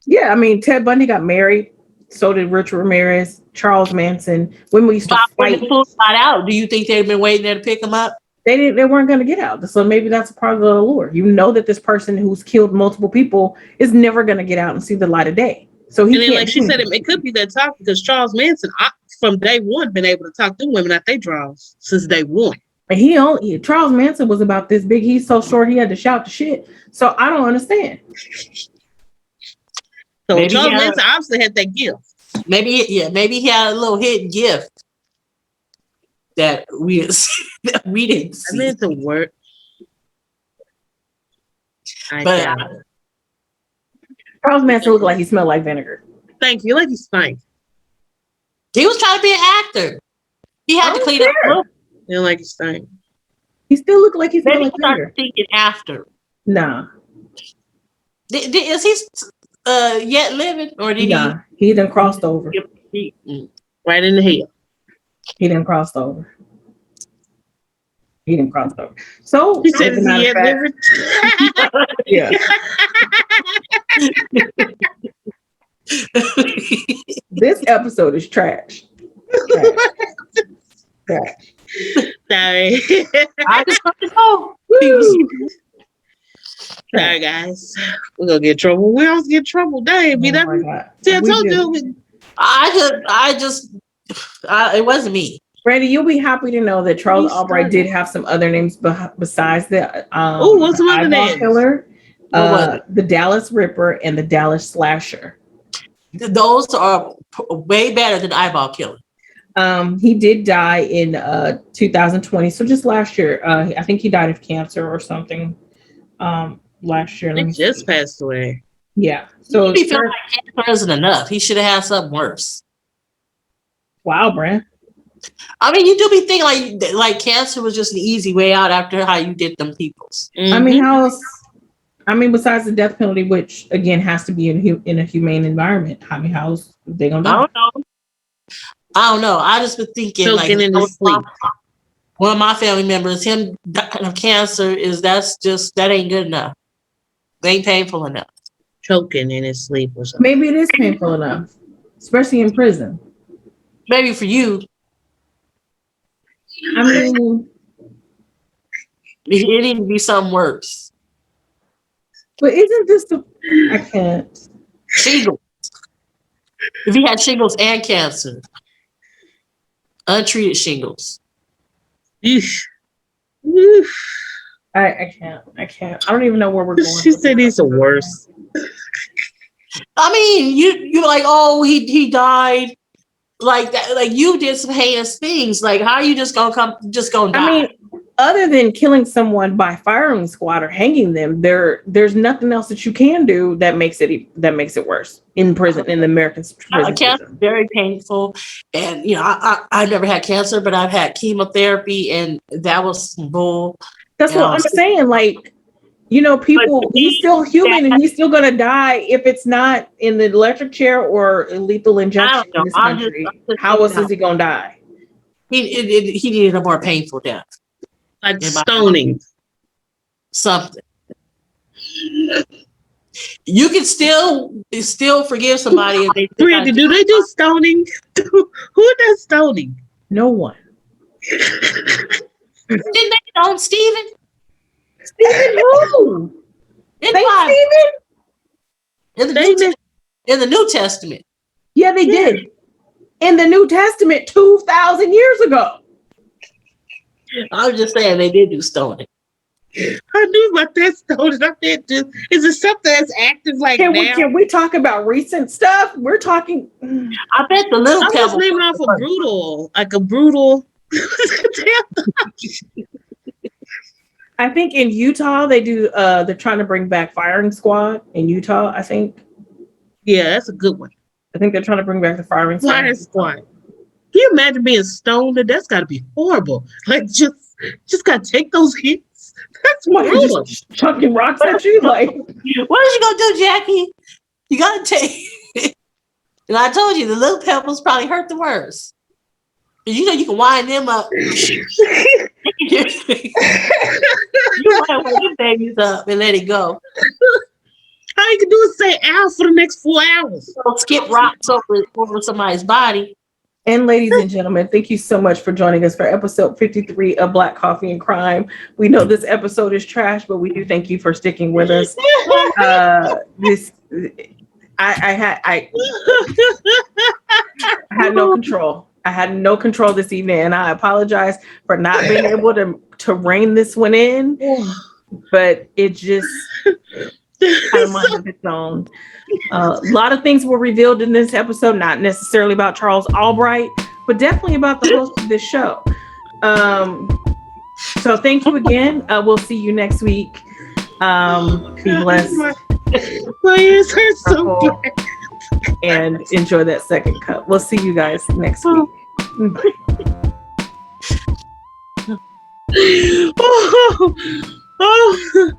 Yeah, I mean, Ted Bundy got married. So did Richard Ramirez, Charles Manson. When we used to fight out, do you think they've been waiting there to pick them up? They weren't going to get out. So maybe that's a part of the allure. You know that this person who's killed multiple people is never going to get out and see the light of day. So like she said, it could be that talk because Charles Manson, from day one, been able to talk to women at their draws since day one. And Charles Manson was about this big. He's so short he had to shout the shit. So I don't understand. So maybe Charles Manson obviously had that gift. Maybe he had a little hidden gift that we didn't see. I meant to work. Charles Manson looked like he smelled like vinegar. Thank you. Like he stank. He was trying to be an actor. He had to clean up. He don't like he stank. He still looked like he smelled like vinegar. Thinking after. Nah. Is he yet living, or did he done crossed over? Right in the head. He done crossed over. So he said, "Is he yet living?" Yeah. This episode is trash. Trash. Sorry. I just want to know. Sorry, guys. We're gonna get in trouble. We always get in trouble. Dang, I told you. It wasn't me. Randy, you'll be happy to know that Charles Albright did have some other names besides the what's some other names? Killer, the Dallas Ripper, and the Dallas Slasher. Those are way better than Eyeball Killer. He did die in 2020, so just last year. I think he died of cancer or something. Last year. He just passed away. Yeah. So he felt like cancer isn't enough. He should have had something worse. Wow, Brent. I mean, you do be thinking like cancer was just an easy way out after how you did them peoples. Mm-hmm. I mean, how else? I mean, besides the death penalty, which again has to be in a humane environment. I mean, how else they gonna do? I don't know. I just been thinking choking in his sleep. one of my family members, him dying of cancer, that ain't good enough. It ain't painful enough. Choking in his sleep or something. Maybe it is painful enough, especially in prison. Maybe for you, I mean, it needs to be something worse. but isn't this I can't. Shingles. If he had shingles and cancer, untreated shingles. Eesh. Eesh. I can't. I don't even know where we're going. She said he's the worst. I mean, you're like, oh, he died like that. Like you did some heinous things. Like how are you just gonna die? I mean, other than killing someone by firing squad or hanging them, there's nothing else that you can do that makes it worse in prison, in the American prison cancer system. very painful, and I never had cancer, but I've had chemotherapy, and that was some bull. That's what I'm saying. Like, people, he's still human and he's still gonna die if it's not in the electric chair or a lethal injection in this country. How else is he gonna die? He needed a more painful death. Like stoning. Something. You can still forgive somebody if they Brandy, do they do stoning? Who does stoning? No one. Didn't they stone Stephen? Stephen who? In the New Testament. Yeah, they did. In the New Testament 2,000 years ago. I was just saying they did do stoning. I knew about that stoning. Is it something that's active like now? Can we talk about recent stuff? We're talking. I bet the little pebble. I was naming off a brutal. I think in Utah they do. They're trying to bring back firing squad in Utah. I think. Yeah, that's a good one. I think they're trying to bring back the firing squad. Can you imagine being stoned? That's got to be horrible. Like just got to take those hits. That's brutal. Just chucking rocks at you. Like, what is you gonna do, Jackie? You gotta take. And I told you the little pebbles probably hurt the worst. You can wind them up. You might wind your babies up and let it go. All you can do is say ow for the next 4 hours. Don't skip rocks over somebody's body. And ladies and gentlemen, thank you so much for joining us for episode 53 of Black Coffee and Crime. We know this episode is trash, but we do thank you for sticking with us. I had no control. I had no control this evening, and I apologize for not being able to rein this one in. But it just had a mind of its own. A lot of things were revealed in this episode, not necessarily about Charles Albright, but definitely about the host of this show. So thank you again. We'll see you next week. Be blessed. My ears hurt so bad. And enjoy that second cup. We'll see you guys next week. Oh.